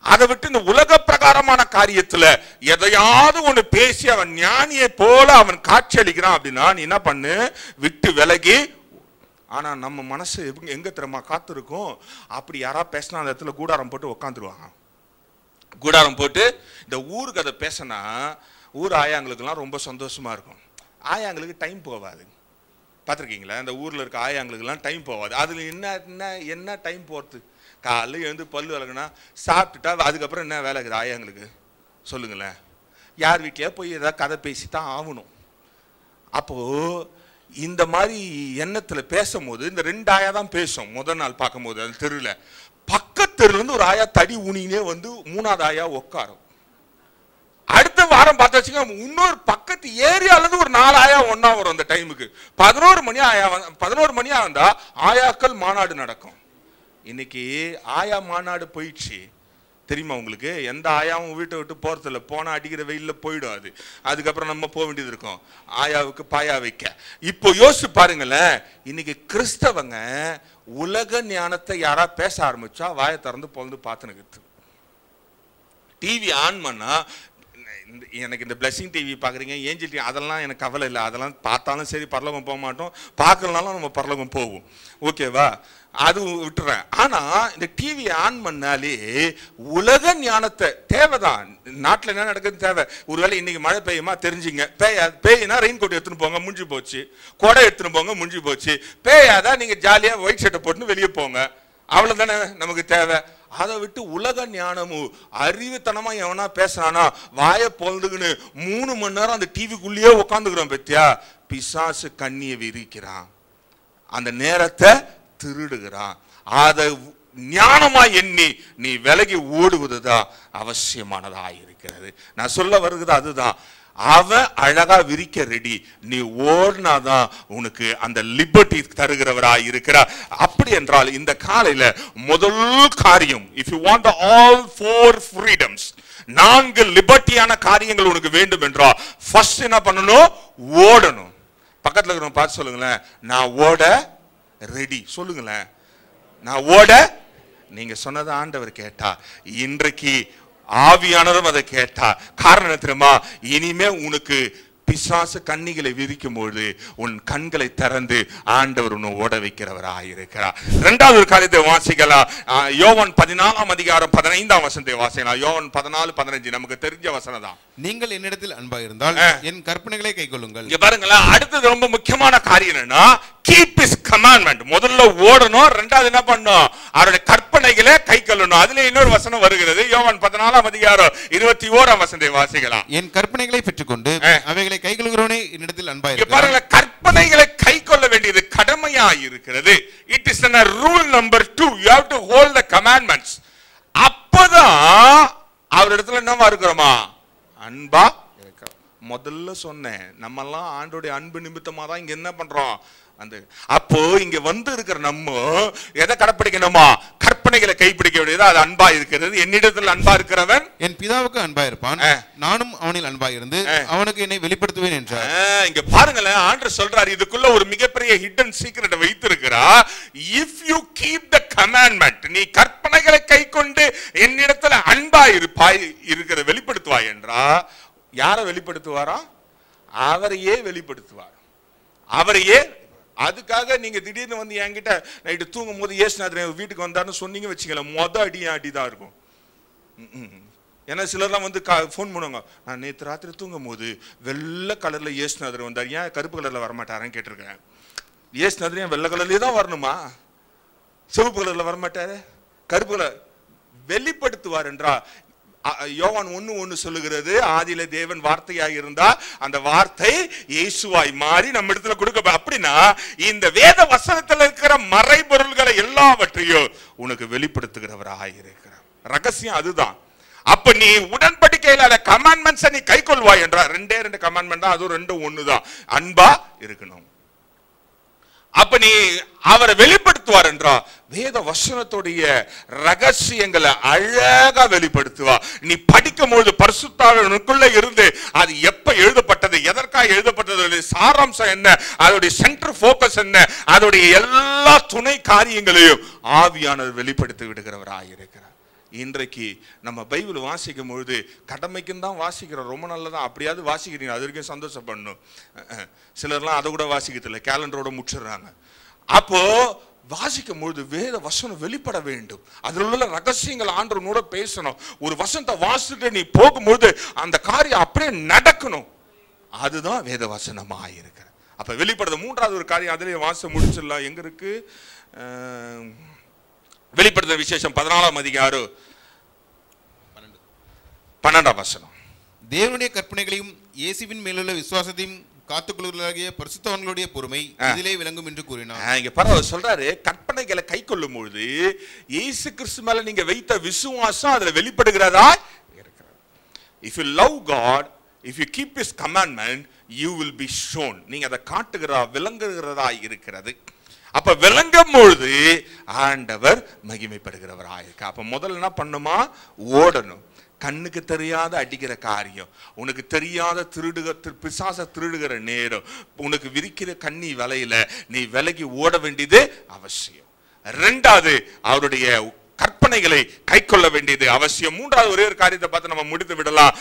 அதை விட்டு இந்த உலக பிரகாரமான காரியத்துல எதையாவது ஒண்ணு பேசி அவன் ஞானியை போல அவன் காட்சி அளிக்கிறான் அப்படின்னா நீ என்ன பண்ணு, விட்டு விலகி. ஆனா நம்ம மனசு எங்க தெரியுமா காத்திருக்கும், அப்படி யாரா பேசினா அந்த இடத்துல கூடாரம் போட்டு உக்காந்துருவாங்க. கூடாரம் போட்டு இந்த ஊருக்கு அதை பேசினா ஊர் ஆயாங்களுக்கெல்லாம் ரொம்ப சந்தோஷமா இருக்கும். ஆயாங்களுக்கு டைம் போகாது. பார்த்துருக்கீங்களா, இந்த ஊரில் இருக்க ஆயாங்களுக்கெல்லாம் டைம் போகாது. அதில் என்ன டைம் போகிறது, காலையில் எழுந்து பல்லு விளக்குனா சாப்பிட்டுட்டா அதுக்கப்புறம் என்ன வேலை இருக்குது ஆயாங்களுக்கு சொல்லுங்களேன். யார் வீட்லையா போய் ஏதாவது கதை பேசி தான் ஆகணும். அப்போது இந்த மாதிரி எண்ணத்தில் பேசும்போது இந்த 2 ஆயா தான் பேசும். முதல் நாள் பார்க்கும்போது அந்த தெருவில் பக்கத்து தெருலேருந்து ஒரு ஆயா தடி ஊனினே வந்து 3ஆவது ஆயா உட்காரும். அடுத்த வாரம் பார்த்து வச்சுங்க, இன்னொரு பக்கத்து ஏரியாலேருந்து ஒரு 4 ஆயா ஒன்னா வரும். அந்த டைமுக்கு 11 மணியா வந்தா ஆயாக்கள் மாநாடு நடக்கும். இன்னைக்கு ஆயா மாநாடு போயிடுச்சு தெரியுமா உங்களுக்கு. எந்த ஆயாவும் வீட்டை விட்டு போறதில்ல, போனா அடிக்கிற வெயில்ல போயிடும். அதுக்கப்புறம் நம்ம போக வேண்டியது இருக்கும் ஆயாவுக்கு பாயா வைக்க. இப்போ யோசிச்சு பாருங்களேன், இன்னைக்கு கிறிஸ்தவங்க உலக ஞானத்தை யாரா பேச ஆரம்பிச்சா வாயை திறந்து பொழுது பார்த்துனுக்குது. டிவி ஆன் பண்ணா எனக்கு இந்த பிளஸிங் டிவி பார்க்குறீங்க, ஏஞ்சல் டிவி, அதெல்லாம் எனக்கு கவலை இல்லை. அதெல்லாம் பார்த்தாலும் சரி பரலோகம் போக மாட்டோம், பார்க்கலனாலும் நம்ம பரலோகம் போவோம். ஓகேவா? அது விட்டுறேன். ஆனால் இந்த டிவி ஆன் பண்ணாலே உலக ஞானத்தை தேவைதான். நாட்டில் என்ன நடக்குதுன்னு தேவை. ஒருவேளை இன்னைக்கு மழை பெய்யுமா தெரிஞ்சுங்க. பேயினா ரெயின் கோட் எடுத்துன்னு போங்க, முடிஞ்சு போச்சு. கொடை எடுத்துன்னு போங்க, முடிஞ்சு போச்சு. பேயாதா நீங்கள் ஜாலியாக ஒயிட் ஷர்ட்டை போட்டுன்னு வெளியே போங்க, அவ்வளோதானே நமக்கு தேவை. அதை விட்டு உலக ஞானமும் அறிவுத்தனமா எவனா பேசுறானா வாய பொழுதுக்குன்னு 3 மணி நேரம் அந்த டிவிக்குள்ளேயே உட்காந்துக்கிறோம். பத்தியா, பிசாசு கண்ணியை விரிக்கிறான், அந்த நேரத்தை திருடுகிறான். அதை ஞானமா எண்ணி நீ விலகி ஓடுவதுதான் அவசியமானதா இருக்கிறது. நான் சொல்ல வருகிறது அதுதான். அவன் அழகா விரிக்க ரெடி, நீ ஓடினாதான் உனக்கு அந்த லிபர்ட்டி தருகிறவராய் இருக்கிறார். அப்படி என்றால் இந்த காலையில முதல் காரியம், if you want all 4 freedoms, 4 லிபர்ட்டியான காரியங்கள் உனக்கு வேண்டும் என்றால் ஃபர்ஸ்ட் என்ன பண்ணணும்? ஓடணும். பக்கத்துல இருக்கிறவங்க பார்த்து சொல்லுங்களேன், நான் ஓட ரெடி. சொல்லுங்களேன், நான் ஓட. நீங்க சொன்னதை ஆண்டவர் கேட்டா, இன்றைக்கு ஆவியானவரும் அதை கேட்டா. காரணம் தெரியுமா? இனிமே உனக்கு பிசாசு கண்ணிகளை விரிக்கும் பொழுது உன் கண்களை திறந்து ஆண்டவர் உன்னை ஓட வைக்கிறவராயிருக்கிறார். 2வது காரியத்தை வாசிக்கலாம். யோவான் 14ஆம் அதிகாரம் 15ஆம் வசனத்தை வாசிக்கலாம். யோவான் 14:15 நமக்கு தெரிஞ்ச வசனம் தான். நீங்கள் என்னிடத்தில் அன்பாக இருந்தால் என் கற்பனைகளை கைக்கொள்ளுங்கள். இங்க பாருங்களேன், அடுத்தது ரொம்ப முக்கியமான காரியம் என்னன்னா, keep his commandment. முதல்ல ஓடணும், 2வது என்ன பண்ணணும்? அவருடைய கற்பனைகளை கைக்கொள்ளணும். அதுல இன்னொரு வசனம் வருகிறது. யோவான் 14ஆம் அதிகாரம் 21ஆம் வசனத்தை வாசிக்கலாம். என் கற்பனைகளை பெற்றுக்கொண்டு அவைகளை கைக்கொள்கிறவனே என்னிடத்தில் அன்பாக இருக்கிறார். பாருங்க, கற்பனைகளை கைக்கொள்ள வேண்டியது கடமையா இருக்கிறது. It is a rule number 2. You have to hold the commandments. அப்பதான் அவரிடத்துல என்னவா இருக்கிறோமா? அன்பா இருக்கிறோம். முதல்ல சொன்னேன், நம்ம எல்லாம் ஆண்டோடைய அன்பு நிமித்தமா தான் இங்க என்ன பண்றோம். அந்த அப்போ இங்க வந்து இருக்கிற நம்ம எதை கடைப்பிடிக்கணுமா? கற்பனைகளை கைப்பிடிக்க வேண்டியது. அது அன்பா இருக்கிறது. என்னிடத்தில் அன்பா இருக்கிறவன் என் பிதாவுக்கு அன்பா இருப்பான், நானும் அவனில் அன்பா இருந்து அவனுக்கு என்னை வெளிப்படுத்துவேன் என்றார். இங்க பாருங்களேன், ஆண்டவர் சொல்றாரு, இதுக்குள்ள ஒரு மிகப்பெரிய ஹிடன் சீக்ரெட் வைத்திருக்கிறார். If you keep the commandment, நீ கற்பனைகளை கை கொண்டு என்னிடத்துல அன்பா இருப்பாய் இருக்கிற வெளிப்படுத்துவாய் என்றா, யாரை வெளிப்படுத்துவாரா? அவரையே வெளிப்படுத்துவார். அவரையே. அதுக்காக நீங்க திடீர்னு வந்து என்கிட்ட நைட்டு தூங்கும் போது ஏசுநாதர் வீட்டுக்கு வந்தாருன்னு சொன்னீங்க வச்சுக்கல, அடிதான் இருக்கும். ஏன்னா சிலர்லாம் வந்து ஃபோன் பண்ணுவாங்க, நான் நேற்று ராத்திரி தூங்கும் போது வெள்ளை கலர்ல ஏசுநாதர் வந்தார், ஏன் கருப்பு கலர்ல வரமாட்டாருன்னு கேட்டிருக்கேன். ஏசுநாதர் ஏன் வெள்ளை கலர்லயே தான் வரணுமா? சிவப்பு கலர்ல வரமாட்டாரு? கருப்பு கலர் வெளிப்படுத்துவார் என்றா. யோவான் 1:1 சொல்லுகிறது, ஆதியிலே தேவன் வார்த்தையாய் இருந்தா அந்த வார்த்தை இயேசுவாய் மாறி நம்ம இடத்துல கொடுக்க. அப்படின்னா இந்த வேத வசனத்தில் இருக்கிற மறைபொருள்களை எல்லாவற்றையும் உனக்கு வெளிப்படுத்துகிறவராய் இருக்கிறார். ரகசியம் அதுதான். அப்ப நீ உடன்படிக்கையில கமாண்ட்மெண்ட்ஸ் நீ கை கொள்வாய் என்றார். 2 கமாண்ட்மெண்ட் தான், அதுவும் 2:1 தான். அன்பா இருக்கணும். அப்ப நீ அவரை வெளிப்படுத்துவார் என்றா, வேத வசனத்துடைய ரகசியங்களை அழகா வெளிப்படுத்துவா. நீ படிக்கும் பொழுது பரிசுத்தாவிக்குள்ள இருந்து அது எப்ப எழுதப்பட்டது, எதற்காக எழுதப்பட்டது, சாராம்சம் என்ன, அதோடைய சென்டர் போக்கஸ் என்ன, அதோடைய எல்லா துணை காரியங்களையும் ஆவியானவர் வெளிப்படுத்தி விடுகிறவராயிருக்கிறார். இன்றைக்கு நம்ம பைபிள் வாசிக்கும் பொழுது கடமைக்கும் தான் வாசிக்கிறோம். ரொம்ப நல்லதான். அப்படியாவது வாசிக்கிறீங்க, அது வரைக்கும் சந்தோஷப்படணும். சிலர்லாம் அதை கூட வாசிக்கிறதில்லை, கேலண்டரோட முடிச்சிடுறாங்க. அப்போ வாசிக்கும் பொழுது வேத வசனம் வெளிப்பட வேண்டும். அதில் உள்ள ரகசியங்கள் ஆண்டவனோட பேசணும். ஒரு வசனத்தை வாசிட்டு நீ போகும்போது அந்த காரியம் அப்படியே நடக்கணும். அதுதான் வேத வசனமா இருக்கிற. அப்ப வெளிப்படுத்த 3வது ஒரு காரியம் அதிலே வாசம் முடிச்சிடலாம். எங்க இருக்கு? வெளிப்படுத்த விசேஷம் 14ஆம் அதிகாரம் 12ஆம் வசனம். தேவனுடைய கற்பனைகளையும் இயேசுவின் மேலுள்ள விசுவாசத்தையும் காத்துக்கொள்ளுவர்களாகிய பரிசுத்தவான்களுடைய பொறுமை இதிலே விளங்கும் என்று கூறினார். இங்க பரவாயில்ல சொல்றாரு, கற்பனைகளை கை கொள்ளும் பொழுது இயேசு கிறிஸ்து மேல நீங்க வைத்த விசுவாசம் அதுல வெளிப்படுகிறதா இருக்கிறது. If you love God, if you keep his commandment, you will be shown. நீங்க அதை காட்டுகிறதா விளங்குகிறதா இருக்கிறது. அப்ப விளங்கும் பொழுது ஆண்டவர் மகிமைப்படுகிறவராயிருக்க. அப்ப முதல்ல என்ன பண்ணுமா? ஓடணும். கண்ணுக்கு தெரியாத அடிக்கிற காரியம், உனக்கு தெரியாத பிசாச திருடுகிற நேரம், உனக்கு விரிக்கிற கண்ணி வலையில நீ விலகி ஓட வேண்டியது அவசியம். 2வது அவருடைய கற்பனைகளை கைக்கொள்ள வேண்டியது அவசியம். மூன்றாவது ஒரே ஒரு காரியத்தை பார்த்து நம்ம முடித்து விடலாம்.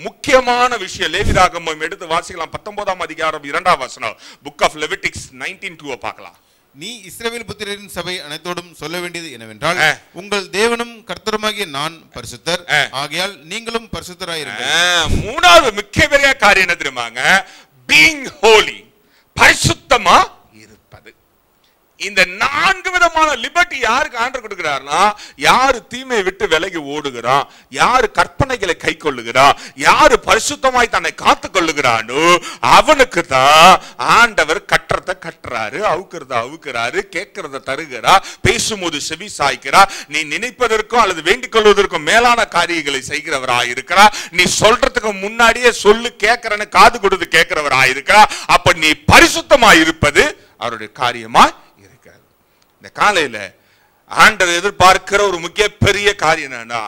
முக்கியமான விஷயம் லேவியராகமம் எடுத்து வாசிக்கலாம். 19ஆம் அதிகாரம் 2ஆம் வசனம், புக் ஆஃப் லெவிட்டிக்ஸ் 19:2 பார்க்கலாம். நீ இஸ்ரவேல் புத்திரரின் சபை அனைத்தோடும் சொல்ல வேண்டியது என்னவென்றால், உங்கள் தேவனும் கர்த்தருமாகிய நான் பரிசுத்தர், ஆகையால் நீங்களும் பரிசுத்தராயிருங்கள். மூணாவது முக்கிய பெரிய காரியம் என்ன தெரியுமாங்க? being holy, பரிசுத்தமா இருப்பது. இந்த 4 விதமான லிபர்ட்டி யாருக்கு ஆண்டவர் கொடுக்கிறார்னா, யாரு தீமையை விட்டு விலகி ஓடுகிறான், யாரு கற்பனைகளை கை கொள்ளுகிறான், யாரு பரிசுத்தமாய் தன்னை காத்து கொள்ளுகிறானோ அவனுக்கு தான் ஆண்டவர் கட்டுறத கட்டுறாரு, அவுக்கிறத அவுக்கிறாரு, கேட்கிறத தருகிறார், பேசும்போது செவி சாய்க்கிறார். நீ நினைப்பதற்கும் அல்லது வேண்டிக் கொள்வதற்கும் மேலான காரியங்களை செய்கிறவராய் இருக்கிறார். நீ சொல்றதுக்கு முன்னாடியே சொல்லு, கேட்கிறன்னு காது கொடுத்து கேட்கிறவராய் இருக்கிறார். அப்ப நீ பரிசுத்தமாய் இருப்பது அவருடைய காரியமா. இந்த காலையில ஆண்டவர் எதிர்பார்க்கிற ஒரு முக்கிய பெரிய காரியம் என்னன்னா,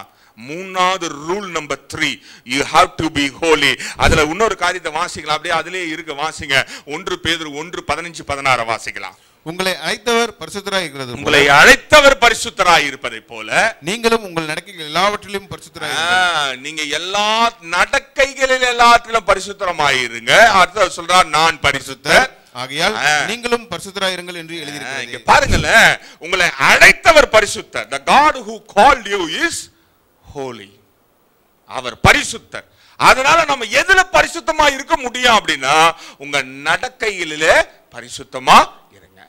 மூணாவது rule number 3, you have to be holy. அதுல இன்னொரு காரியத்தை வாசிக்கலாம், அப்படியே அதிலே இருக்க வாசிங்க. 1 பேதுரு 1:15-16 வாசிக்கலாம். உங்களை அழைத்தவர் பரிசுத்தராய் இருக்கிறது, உங்களை அழைத்தவர் பரிசுத்தராய் இருப்பதை போல நீங்களும் உங்கள் நடக்கைகள் எல்லாவற்றிலும் பரிசுத்தராய், நீங்க எல்லா நடக்கைகளில் எல்லாத்திலும் பரிசுத்தமாய் இருங்க. அடுத்து சொல்றார், நான் பரிசுத்தர், ஆகையால் நீங்களும் பரிசுத்தராயிருங்கள் என்று எழுதியிருக்கிறது. பாருங்களே, உங்களை அழைத்தவர் பரிசுத்தர். The God who called you is holy. அவர் பரிசுத்தர். அதனால நம்ம எதுல பரிசுத்தமா இருக்க முடியும் அப்படின்னா, உங்க நடக்கையிலே பரிசுத்தமா இருங்க.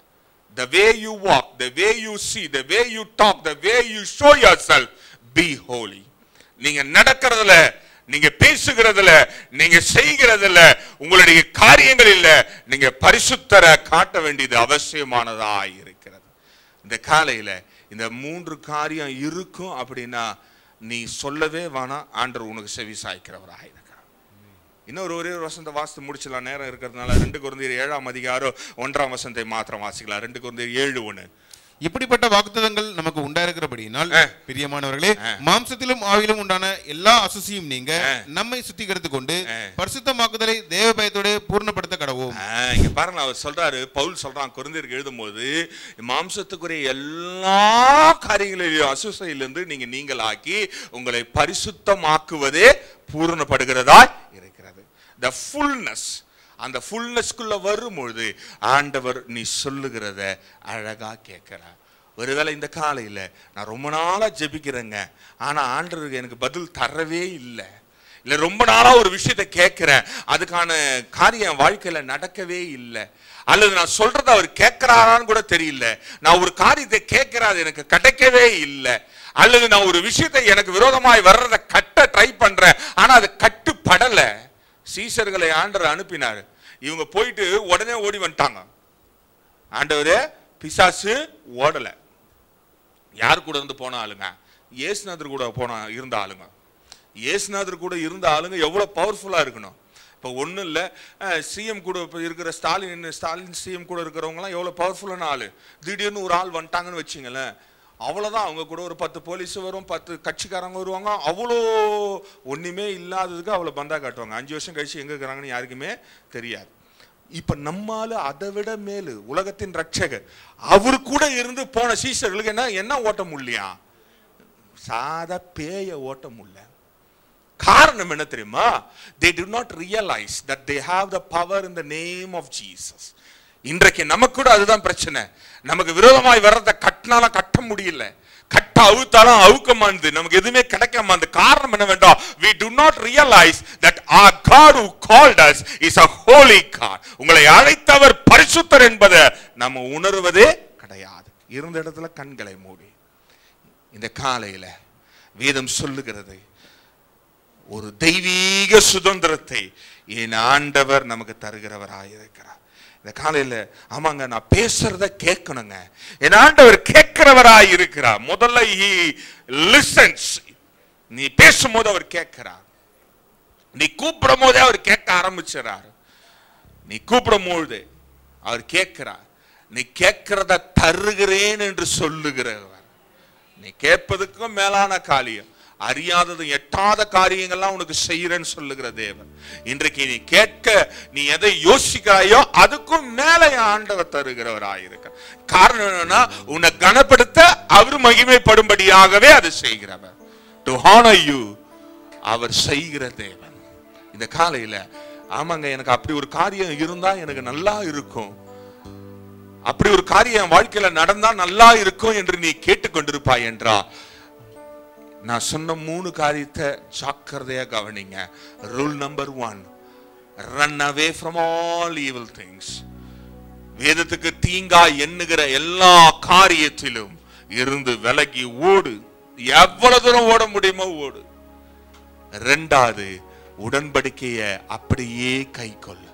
The way you walk, the way you see, the way you talk, the way you show yourself, be holy. நீங்க நடக்கிறதுல, நீங்க பேசுகிறதுல, நீங்க செய்கிறதுல, உங்களுடைய காரியங்களில் நீங்க பரிசுத்தரை காட்ட வேண்டியது அவசியமானதா இருக்கிறது. இந்த காலையில இந்த 3 காரியம் இருக்கும் அப்படின்னா நீ சொல்லவே வேணாம், ஆண்டவர் உனக்கு செவி சாய்க்கிறவராக இருக்கிறார். இன்னொரு ஒரே ஒரு வசனத்தை வாசித்து முடிச்சலாம், நேரம் இருக்கிறதுனால. 2 கொரிந்தியர் 7ஆம் அதிகாரம் 1ஆம் வசனத்தை மாத்திரம் வாசிக்கலாம். 2 கொரிந்தியர் 7:1. இப்படிப்பட்ட வாக்குத்தத்தங்கள் நமக்கு உண்டாயிருக்கிறபடியினால் பிரியமானவர்களே, மாம்சத்திலும் ஆவியிலும் உண்டான எல்லா அசுசியும் நீங்க நம்மை சுத்திகரித்துக் கொண்டு பரிசுத்தமாக்குதலை தேவ பயத்தோட பூர்ணப்படுத்த கடவோம். இங்க பாருங்க, அவர் சொல்றாரு, பவுல் சொல்றான் கொரிந்தியருக்கு எழுதும்போது, மாம்சத்துக்குரிய எல்லா காரியங்களிலும் அசுசையிலிருந்து நீங்க நீங்களாக்கி உங்களை பரிசுத்தமாக்குவதே பூர்ணப்படுகிறதா இருக்கிறது. the fullness, அந்த ஃபுல்னஸ்க்குள்ள வரும்பொழுது ஆண்டவர் நீ சொல்லுகிறத அழகா கேட்கிறார். ஒருவேளை இந்த காலையில் நான் ரொம்ப நாளா ஜெபிக்கிறேங்க, ஆனா ஆண்டவருக்கு எனக்கு பதில் தரவே இல்லை, இல்லை ரொம்ப நாளா ஒரு விஷயத்தை கேட்கிறேன், அதுக்கான காரியம் வாழ்க்கையில நடக்கவே இல்லை, அல்லது நான் சொல்றதை அவர் கேட்கிறாரான்னு கூட தெரியல, நான் ஒரு காரியத்தை கேட்கிறாது எனக்கு கிடைக்கவே இல்லை, அல்லது நான் ஒரு விஷயத்தை எனக்கு விரோதமாய் வர்றதை கட்ட ட்ரை பண்றேன், ஆனா அது கட்டுப்படல. சீசர்களை ஆண்டவர் அனுப்பினாரு, இவங்க போயிட்டு உடனே ஓடி வந்துட்டாங்க. ஆண்டவரே, பிசாசு ஓடல. யார் கூட இருந்து போன ஆளுங்க? இயேசுநாதர் கூட இருந்த ஆளுங்க. இயேசுநாதர் கூட இருந்த ஆளுங்க எவ்வளவு பவர்ஃபுல்லா இருக்கணும். இப்போ ஒன்றும் இல்லை, சிஎம் கூட இருக்கிற ஸ்டாலின் சிஎம் கூட இருக்கிறவங்களாம் எவ்வளோ பவர்ஃபுல்லான ஆள். திடீர்னு ஒரு ஆள் வந்துட்டாங்கன்னு வச்சுங்களேன், அவ்வளோதான். அவங்க கூட ஒரு 10 போலீஸ் வரும், 10 கட்சிக்காரங்க வருவாங்க, அவ்வளோ ஒன்றுமே இல்லாததுக்கு அவ்வளோ பந்தா காட்டுவாங்க. 5 வருஷம் கழிச்சு எங்கே இருக்கிறாங்கன்னு யாருக்குமே தெரியாது. இப்போ நம்மால் அதை விட மேலு உலகத்தின் ரட்சகர் அவர் கூட இருந்து போன சீசர்களுக்கு என்ன ஓட்ட முடியலையா? சாதா பேய ஓட்ட முடியல. காரணம் என்ன தெரியுமா? they do not realize that they have the power in the name of Jesus. இன்றைக்கு நமக்கு கூட அதுதான் பிரச்சனை. நமக்கு விரோதமாய் வர்றதை கட்டினாலும் கட்ட முடியல, கட்ட அவுத்தாலும் அவுக்க மாட்டுது, நமக்கு எதுவுமே கிடைக்க மாட்டுது. காரணம் என்ன வேண்டாம்? we do not realize that our God who called us is a holy God. உங்களை அழைத்தவர் பரிசுத்தர் என்பதை நம்ம உணர்வதே கிடையாது. இருந்த இடத்துல கண்களை மூடி இந்த காலையில வேதம் சொல்லுகிறது, ஒரு தெய்வீக சுதந்திரத்தை என் ஆண்டவர் நமக்கு தருகிறவராயிருக்கிறார். இந்த காலையில ஆமாங்க, நான் பேசுறத கேட்கணுங்க, என் ஆண்டவர் கேட்கிறவராய் இருக்கிறார். முதல்ல he listens. நீ பேசும்போது அவர் கேட்கிறார், நீ கூப்பிடும் போதே அவர் கேட்க ஆரம்பிச்சார். நீ கூப்பிடும் பொழுது அவர் கேட்கிறார். நீ கேட்கிறத தருகிறேன் என்று சொல்லுகிறவர். நீ கேட்பதுக்கும் மேலான காரியம், அறியாதது எட்டாத காரியங்கள்லாம் உனக்கு செய்யறேன்னு சொல்லுகிற தேவன். இன்றைக்கு நீ கேட்க, நீ எதை யோசிக்கிறாயோ அதுக்கும் மேலே ஆண்டவர் தருகிறவராயிருக்க. காரணம் என்னன்னா, உன்னை கனப்படுத்த அவர் மகிமைப்படும்படியாகவே அது செய்கிறவர். டு ஹானர் யூ, அவர் செய்கிற தேவன். இந்த காலையில ஆமாங்க, எனக்கு அப்படி ஒரு காரியம் இருந்தா எனக்கு நல்லா இருக்கும், அப்படி ஒரு காரியம் வாழ்க்கையில நடந்தா நல்லா இருக்கும் என்று நீ கேட்டுக்கொண்டிருப்பாய் என்றா, நான் சொன்ன 3 காரியத்தை ஜாக்கிரதையா கவனிங்க. Rule number 1, run away from all evil things. வேதத்துக்கு தீங்கா எண்ணுகிற எல்லா காரியத்திலும் இருந்து விலகி ஓடு. எவ்வளவு தூரம் ஓட முடியுமோ ஓடு. 2வது, உடன்படிக்கைய அப்படியே கைக்கொள்.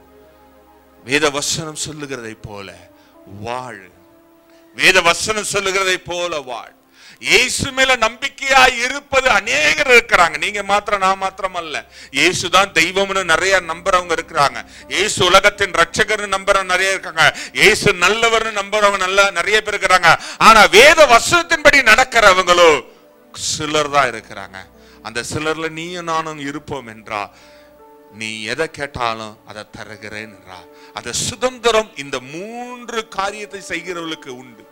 வேத வசனம் சொல்லுகிறதை போல வாழ். வேத வசனம் சொல்லுகிறதை போல வாழ். இயேசு மேல நம்பிக்கையாய் இருப்பது அநேகர் இருக்கிறாங்க. நீங்க மாத்திரம், நான் மாத்திரம் அல்ல. இயேசுதான் தெய்வம்னு நிறைய நம்புறவங்க இருக்கிறாங்க. இயேசு உலகத்தின் ரட்சகர்னு நம்புறவங்க நிறைய இருக்காங்க. இயேசு நல்லவர்னு நம்புறவங்க நிறைய பேர் இருக்கிறாங்க. ஆனா வேத வசனத்தின்படி நடக்கிறவங்களோ சிலர் தான் இருக்கிறாங்க. அந்த சிலர்ல நீயும் நானும் இருப்போம் என்றா, நீ எதை கேட்டாலும் அதை தருகிறேன் என்றா, அந்த சுதந்திரம் இந்த 3 காரியத்தை செய்கிறவர்களுக்கு உண்டு.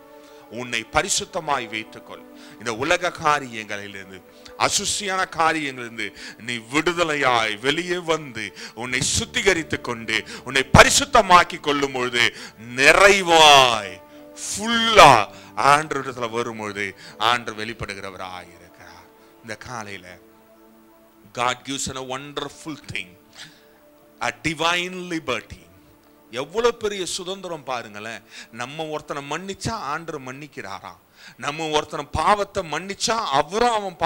உன்னை பரிசுத்தமாய் வைத்துக்கொள். இந்த உலக காரியங்களிலிருந்து, அசுசியான காரியங்களிலிருந்து நீ விடுதலையாய் வெளியே வந்து உன்னை சுத்திகரித்துக் கொண்டு உன்னை பரிசுத்தமாக்கி கொள்ளும் பொழுது, நிறைவாய் ஃபுல்லா ஆண்டவரிடத்துல வரும்பொழுது ஆண்டவர் வெளிப்படுகிறவராய் இருக்கிறார். இந்த காலையில God gives us a wonderful thing, a divine liberty. எவ்வளவு பெரிய சுதந்திரம் பாருங்களேன். நம்ம ஒருத்தனை மன்னிச்சா ஆண்டவர் மன்னிக்கிறாராம். நம்ம ஒருத்தனை பாவத்தை மன்னிச்சா அவரும் அவன்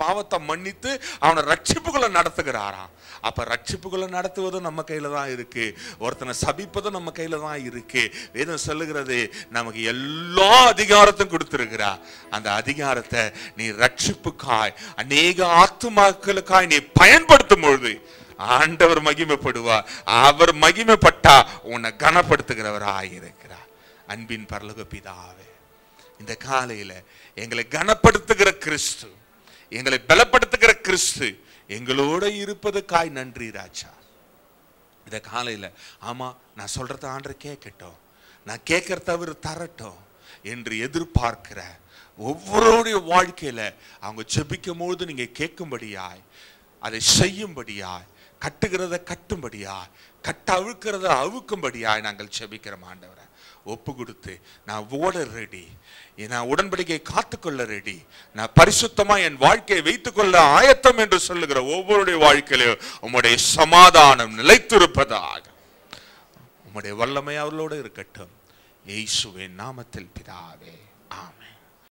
பாவத்தை மன்னித்து அவனை ரட்சிப்புகளை நடத்துகிறாராம். அப்ப ரட்சிப்புகளை நடத்துவதும் நம்ம கையில தான் இருக்கு. ஒருத்தனை சபிப்பதும் நம்ம கையில தான் இருக்கு. வேதம் சொல்லுகிறது நமக்கு எல்லா அதிகாரத்தையும் கொடுத்திருக்கிறா. அந்த அதிகாரத்தை நீ ரட்சிப்புக்காய், அநேக ஆத்துமாக்களுக்காய் நீ பயன்படுத்தும் பொழுது ஆண்டவர் மகிமைப்படுவார். அவர் மகிமைப்பட்டா உன்னை கனப்படுத்துகிறவராயிருக்கிறார். அன்பின் பரலோக பிதாவே, இந்த காலையில எங்களை கனப்படுத்துகிற கிறிஸ்து, எங்களை பலப்படுத்துகிற கிறிஸ்து எங்களோட இருப்பதுக்காய் நன்றி ராஜா. இந்த காலையில ஆமா, நான் சொல்றத ஆண்டவர் கேட்கட்டும், நான் கேட்கறத அவர் தரட்டும் என்று எதிர்பார்க்கிற ஒவ்வொருடைய வாழ்க்கையில அவங்க ஜெபிக்கும் போது நீங்க கேட்கும்படியாய், அதை செய்யும்படியாய், கட்டுகிறத கட்டும்படியாய், அவிழ்க்கிறத அவிழ்க்கும்படியாய் நாங்கள் ஜெபிக்கிறோம். ஆண்டவரை ஒப்பு கொடுத்து நான் ஓட ரெடி, நான் உடன்படிக்கையை காத்துக்கொள்ள ரெடி, நான் பரிசுத்தமா என் வாழ்க்கையை வைத்துக்கொள்ள ஆயத்தம் என்று சொல்லுகிற ஒவ்வொருடைய வாழ்க்கையிலும் உம்முடைய சமாதானம் நிலைத்திருப்பதாக, உம்முடைய வல்லமை அவர்களோடு இருக்கட்டும். இயேசுவின் நாமத்தில் பிதாவே, ஆமென்.